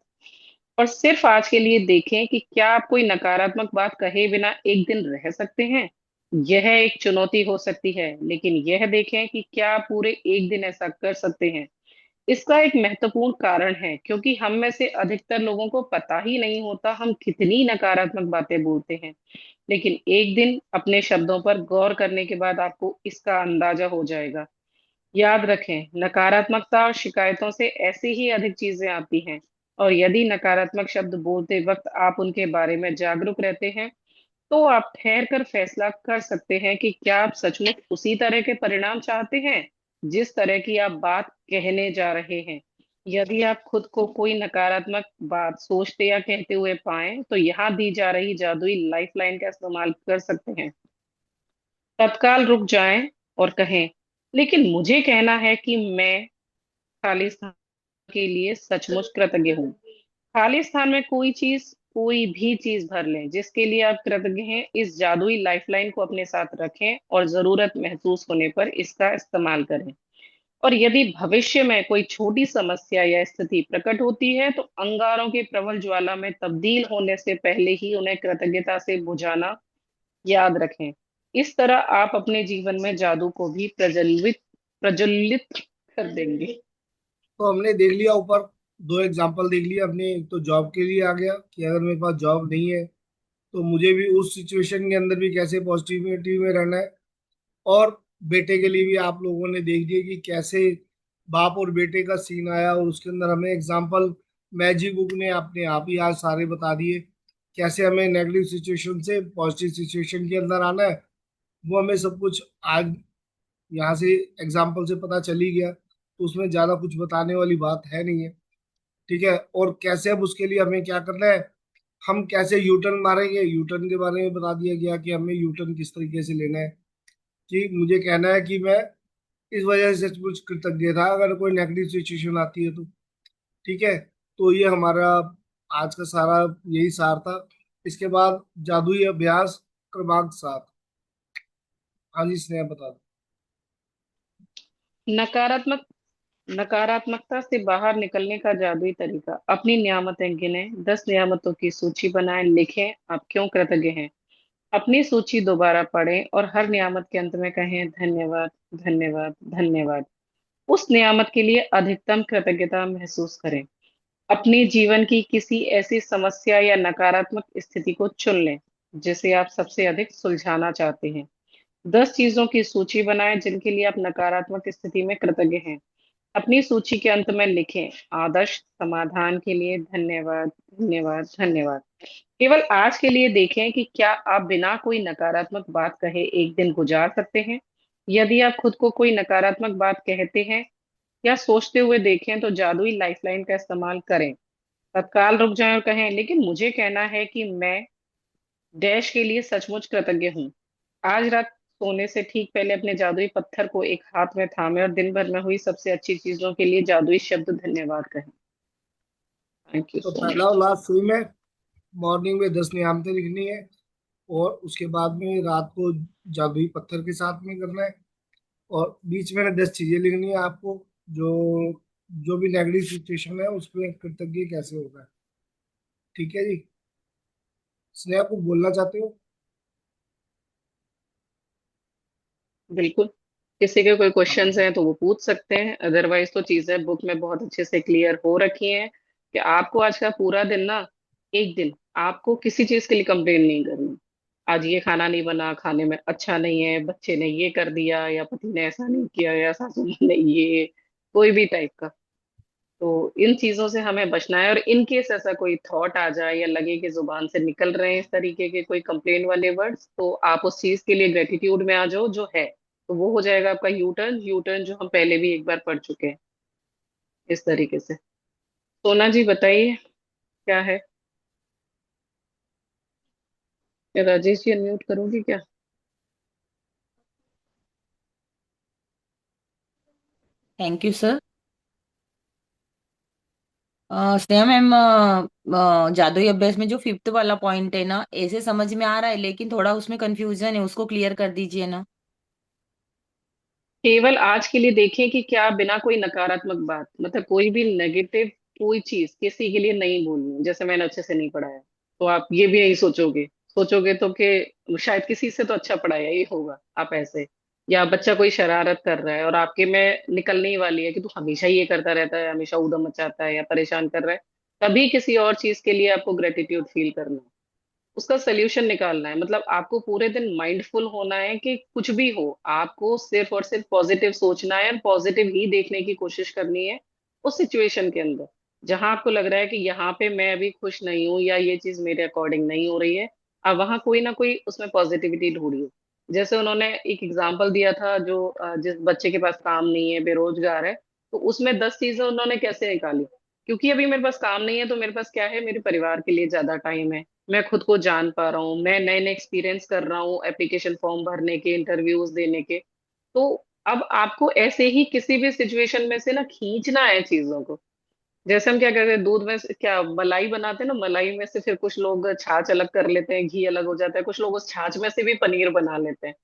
और सिर्फ आज के लिए देखें कि क्या आप कोई नकारात्मक बात कहे बिना एक दिन रह सकते हैं। यह एक चुनौती हो सकती है, लेकिन यह देखें कि क्या आप पूरे एक दिन ऐसा कर सकते हैं। इसका एक महत्वपूर्ण कारण है क्योंकि हम में से अधिकतर लोगों को पता ही नहीं होता हम कितनी नकारात्मक बातें बोलते हैं। लेकिन एक दिन अपने शब्दों पर गौर करने के बाद आपको इसका अंदाजा हो जाएगा। याद रखें, नकारात्मकता और शिकायतों से ऐसी ही अधिक चीजें आती हैं, और यदि नकारात्मक शब्द बोलते वक्त आप उनके बारे में जागरूक रहते हैं, तो आप ठहर कर फैसला कर सकते हैं कि क्या आप सचमुच उसी तरह के परिणाम चाहते हैं जिस तरह की आप बात कहने जा रहे हैं। यदि आप खुद को कोई नकारात्मक बात सोचते या कहते हुए पाएं, तो यहाँ दी जा रही जादुई लाइफलाइन का इस्तेमाल कर सकते हैं। तत्काल रुक जाएं और कहें, लेकिन मुझे कहना है कि मैं खाली स्थान के लिए सचमुच कृतज्ञ हूँ। खाली स्थान में कोई भी चीज भर लें जिसके लिए आप कृतज्ञ हैं। इस जादुई लाइफलाइन को अपने साथ रखें और जरूरत महसूस होने पर इसका इस्तेमाल करें। और यदि भविष्य में कोई छोटी समस्या या स्थिति प्रकट होती है तो अंगारों की प्रबल ज्वाला में तब्दील होने से पहले ही उन्हें कृतज्ञता से बुझाना याद रखें। इस तरह आप अपने जीवन में जादू को भी प्रज्वलित प्रज्वलित कर देंगे। तो हमने देख लिया ऊपर, दो एग्जाम्पल देख लिया अपने। एक तो जॉब के लिए आ गया कि अगर मेरे पास जॉब नहीं है तो मुझे भी उस सिचुएशन के अंदर भी कैसे पॉजिटिविटी में रहना है। और बेटे के लिए भी आप लोगों ने देख दिया कि कैसे बाप और बेटे का सीन आया, और उसके अंदर हमें एग्जाम्पल मैजिक बुक ने अपने आप ही आज सारे बता दिए, कैसे हमें नेगेटिव सिचुएशन से पॉजिटिव सिचुएशन के अंदर आना है। वो हमें सब कुछ आज यहाँ से एग्जाम्पल से पता चल ही गया, तो उसमें ज्यादा कुछ बताने वाली बात है नहीं है। ठीक है, और कैसे अब उसके लिए हमें क्या करना है, हम कैसे यूटर्न मारेंगे, यूटर्न के बारे में बता दिया गया कि हमें यूटर्न किस तरीके से लेना है। कि मुझे कहना है कि मैं इस वजह से सचमुच कृतज्ञ था अगर कोई नेगेटिव सिचुएशन आती है तो। ठीक है, तो ये हमारा आज का सारा यही सार था। इसके बाद जादुई अभ्यास क्रमांक 7। हाँ जी, स्नेहा बता दो। नकारात्मक नकारात्मकता से बाहर निकलने का जादुई तरीका। अपनी नियामतें गिने, 10 नियामतों की सूची बनाएं, लिखें आप क्यों कृतज्ञ हैं। अपनी सूची दोबारा पढ़ें और हर नियामत के अंत में कहें धन्यवाद, धन्यवाद, धन्यवाद। उस नियामत के लिए अधिकतम कृतज्ञता महसूस करें। अपने जीवन की किसी ऐसी समस्या या नकारात्मक स्थिति को चुन लें जिसे आप सबसे अधिक सुलझाना चाहते हैं। 10 चीजों की सूची बनाएं जिनके लिए आप नकारात्मक स्थिति में कृतज्ञ हैं। अपनी सूची के अंत में लिखें आदर्श समाधान के लिए धन्यवाद, धन्यवाद, धन्यवाद। केवल आज के लिए देखें कि क्या आप बिना कोई नकारात्मक बात कहे एक दिन गुजार सकते हैं। यदि आप खुद को कोई नकारात्मक बात कहते हैं या सोचते हुए देखें तो जादुई लाइफलाइन का इस्तेमाल करें। तत्काल रुक जाएं और कहें लेकिन मुझे कहना है कि मैं डैश के लिए सचमुच कृतज्ञ हूँ। आज रात सोने से ठीक पहले अपने जादुई पत्थर को एक हाथ में थामे और दिन भर में हुई सबसे अच्छी चीजों के लिए जादुई शब्द धन्यवाद कहें। थैंक यू तो सो पहला और मच। लास्ट सेम है, मॉर्निंग में 10 नियामतें लिखनी है, और उसके बाद में रात को जादुई पत्थर के साथ में करना है, और बीच में 10 चीजें लिखनी है आपको, जो जो भी नेगेटिव सिचुएशन है उस पर कृतज्ञ कैसे होगा। ठीक है जी, स्नेहा कुछ बोलना चाहते हो? बिल्कुल। किसी के कोई क्वेश्चंस हैं तो वो पूछ सकते हैं, अदरवाइज तो चीजें बुक में बहुत अच्छे से क्लियर हो रखी हैं कि आपको आज का पूरा दिन ना, एक दिन आपको किसी चीज के लिए कंप्लेन नहीं करनी। आज ये खाना नहीं बना, खाने में अच्छा नहीं है, बच्चे ने ये कर दिया, या पति ने ऐसा नहीं किया, या सासू माँ ने ये, कोई भी टाइप का। तो इन चीजों से हमें बचना है, और इन केस ऐसा कोई थॉट आ जाए या लगे कि जुबान से निकल रहे हैं इस तरीके के कोई कंप्लेन वाले वर्ड्स, तो आप उस चीज के लिए ग्रेटिट्यूड में आ जाओ जो है। तो वो हो जाएगा आपका यू टर्न। यू टर्न जो हम पहले भी एक बार पढ़ चुके हैं इस तरीके से। सोना जी बताइए क्या है। क्या राजेश जी अनम्यूट करोगी क्या। Thank you sir. Sneha ma'am, जादुई अभ्यास में जो फिफ्थ वाला पॉइंट है ना, ऐसे समझ में आ रहा है लेकिन थोड़ा उसमें कंफ्यूजन है, उसको क्लियर कर दीजिए ना। केवल आज के लिए देखें कि क्या बिना कोई नकारात्मक बात, मतलब कोई भी नेगेटिव कोई चीज किसी के लिए नहीं बोलनी। जैसे मैंने अच्छे से नहीं पढ़ाया तो आप ये भी यही सोचोगे, सोचोगे तो कि शायद किसी से तो अच्छा पढ़ाया ही होगा, आप ऐसे। या बच्चा कोई शरारत कर रहा है और आपके में निकलने ही वाली है कि तू हमेशा ये करता रहता है, हमेशा उधम मचाता है या परेशान कर रहा है, तभी किसी और चीज के लिए आपको ग्रेटिट्यूड फील करना है, उसका सोल्यूशन निकालना है। मतलब आपको पूरे दिन माइंडफुल होना है कि कुछ भी हो आपको सिर्फ और सिर्फ पॉजिटिव सोचना है और पॉजिटिव ही देखने की कोशिश करनी है उस सिचुएशन के अंदर। जहां आपको लग रहा है कि यहाँ पे मैं अभी खुश नहीं हूँ या ये चीज मेरे अकॉर्डिंग नहीं हो रही है, अब वहां कोई ना कोई उसमें पॉजिटिविटी ढूंढिए। जैसे उन्होंने एक एग्जाम्पल दिया था, जो जिस बच्चे के पास काम नहीं है, बेरोजगार है, तो उसमें 10 चीजें उन्होंने कैसे निकाली। क्योंकि अभी मेरे पास काम नहीं है तो मेरे पास क्या है, मेरे परिवार के लिए ज्यादा टाइम है, मैं खुद को जान पा रहा हूँ, मैं नए नए एक्सपीरियंस कर रहा हूँ एप्लीकेशन फॉर्म भरने के, इंटरव्यूज देने के। तो अब आपको ऐसे ही किसी भी सिचुएशन में से ना खींचना है चीजों को। जैसे हम क्या करते हैं, दूध में से क्या मलाई बनाते हैं ना, मलाई में से फिर कुछ लोग छाछ अलग कर लेते हैं, घी अलग हो जाता है, कुछ लोग उस छाछ में से भी पनीर बना लेते हैं।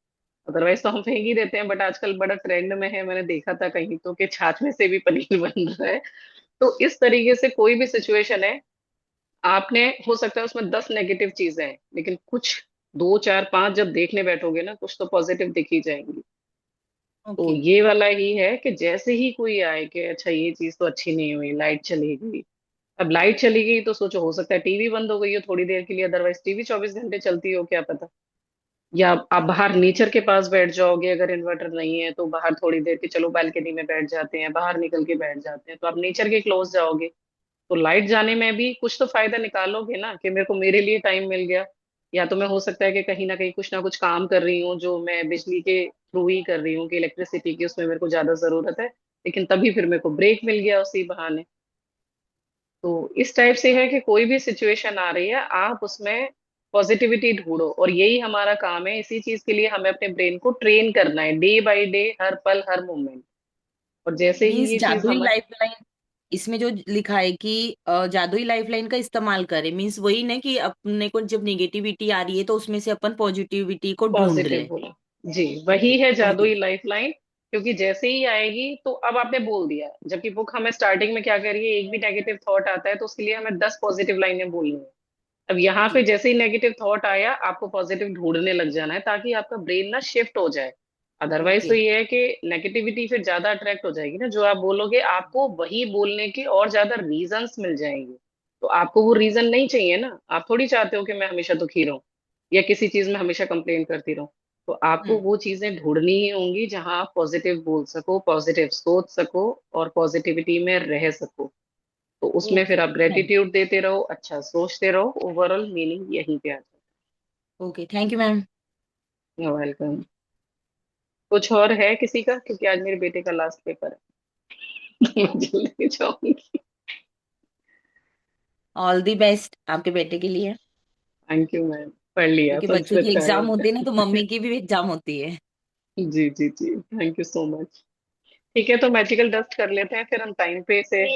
अदरवाइज तो हम फेंक ही देते हैं, बट आजकल बड़ा ट्रेंड में है, मैंने देखा था कहीं तो कि छाछ में से भी पनीर बन रहा है। तो इस तरीके से कोई भी सिचुएशन है, आपने हो सकता है उसमें 10 नेगेटिव चीजें हैं, लेकिन कुछ दो चार पांच जब देखने बैठोगे ना, कुछ तो पॉजिटिव दिख ही जाएंगी। तो ओके। ये वाला ही है कि जैसे ही कोई आए कि अच्छा ये चीज तो अच्छी नहीं हुई, लाइट चली गई। अब लाइट चली गई तो सोचो, हो सकता है टीवी बंद हो गई हो थोड़ी देर के लिए, अदरवाइज टीवी 24 घंटे चलती हो, क्या पता। या आप बाहर नेचर के पास बैठ जाओगे, अगर इन्वर्टर नहीं है तो बाहर थोड़ी देर के चलो बालकनी में बैठ जाते हैं, बाहर निकल के बैठ जाते हैं, तो आप नेचर के क्लोज जाओगे। तो लाइट जाने में भी कुछ तो फायदा निकालोगे ना, कि मेरे को मेरे लिए टाइम मिल गया। या तो मैं हो सकता है कि कहीं ना कुछ काम कर रही हूँ जो मैं बिजली के थ्रू ही कर रही हूँ, कि इलेक्ट्रिसिटी की उसमें मेरे को ज्यादा जरूरत है, लेकिन तभी फिर मेरे को ब्रेक मिल गया उसी बहाने। तो इस टाइप से है कि कोई भी सिचुएशन आ रही है आप उसमें पॉजिटिविटी ढूंढो, और यही हमारा काम है। इसी चीज के लिए हमें अपने ब्रेन को ट्रेन करना है, डे बाय डे, हर पल हर मोमेंट। और जैसे ही मीन्स ये चीज जादुई हम। लाइफलाइन, इसमें जो लिखा है कि जादुई लाइफलाइन का इस्तेमाल करें, मीन्स वही ना कि अपने को जब निगेटिविटी आ रही है तो उसमें से अपन पॉजिटिविटी को ढूंढ पॉजिटिव ले। बोला। जी, ओके। वही है ओके। जादुई लाइफलाइन। क्योंकि जैसे ही आएगी तो अब आपने बोल दिया, जबकि बुक हमें स्टार्टिंग में क्या कर रही है, एक भी नेगेटिव थॉट आता है तो उसके लिए हमें 10 पॉजिटिव लाइनें बोलनी है। अब यहाँ पे जी। जैसे ही नेगेटिव थॉट आया, आपको पॉजिटिव ढूंढने लग जाना है, ताकि आपका ब्रेन ना शिफ्ट हो जाए। अदरवाइज तो ओके। ये है कि नेगेटिविटी फिर ज्यादा अट्रैक्ट हो जाएगी ना, जो आप बोलोगे आपको वही बोलने के और ज्यादा रीजंस मिल जाएंगे। तो आपको वो रीजन नहीं चाहिए ना, आप थोड़ी चाहते हो कि मैं हमेशा दुखी रहूं या किसी चीज में हमेशा कंप्लेन करती रहूं। तो आपको हम्म। वो चीजें ढूंढनी ही होंगी जहां आप पॉजिटिव बोल सको, पॉजिटिव सोच सको, और पॉजिटिविटी में रह सको। तो उसमें फिर ओके। आप ग्रेटिट्यूड देते रहो, अच्छा सोचते रहो, ओवरऑल मीनिंग यहीं पे आ जाए। Okay, thank you ma'am. You welcome. कुछ और है किसी का, क्योंकि आज मेरे बेटे का लास्ट पेपर है। मैं जल्दी जाऊंगी। ऑल दी बेस्ट आपके बेटे के लिए। थैंक यू मैम, पढ़ लिया, क्योंकि बच्चों की संस्कृत का एग्जाम होती है ना, तो है। मम्मी की भी एग्जाम होती है। जी जी जी, थैंक यू सो मच। ठीक है, तो मैजिकल डस्ट कर लेते हैं फिर हम टाइम पे से।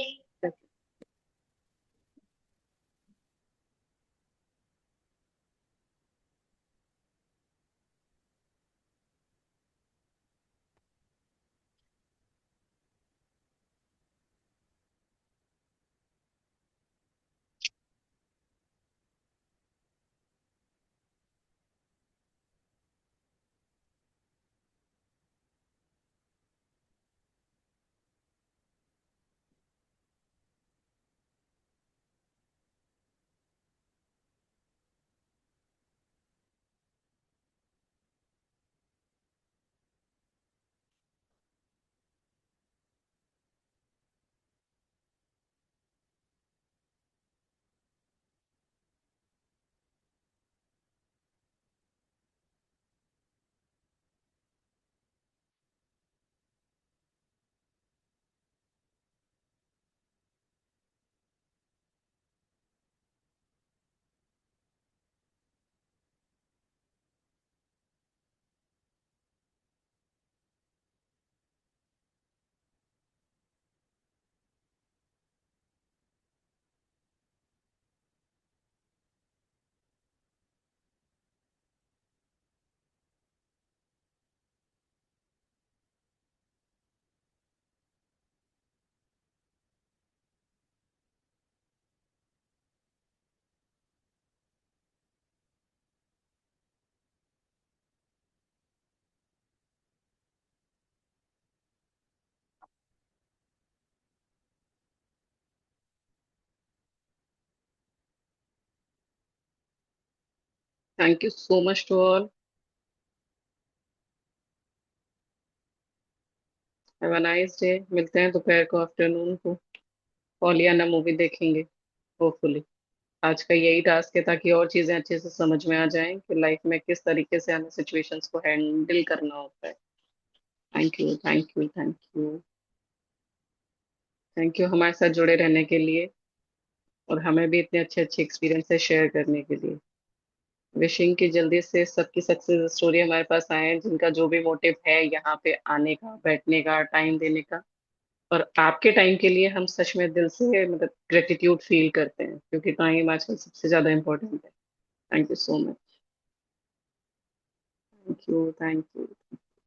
Thank you so much to all. Have a nice day. मिलते हैं दोपहर को, आफ्टरनून को। पॉलियाना मूवी देखेंगे होपफुली। आज का यही टास्क है, ताकि और चीजें अच्छे से समझ में आ जाएं कि लाइफ में किस तरीके से हमें सिचुएशंस को हैंडल करना होता है। Thank you thank you thank you. Thank you हमारे साथ जुड़े रहने के लिए, और हमें भी इतने अच्छे अच्छे एक्सपीरियंसेस शेयर करने के लिए। विशिंग की जल्दी से सबकी सक्सेस स्टोरी हमारे पास आए, जिनका जो भी मोटिव है यहाँ पे आने का, बैठने का, टाइम देने का। और आपके टाइम के लिए हम सच में दिल से मतलब ग्रेटिट्यूड फील करते हैं, क्योंकि टाइम आजकल सबसे ज्यादा इम्पोर्टेंट है। Thank you so much. Thank you thank you.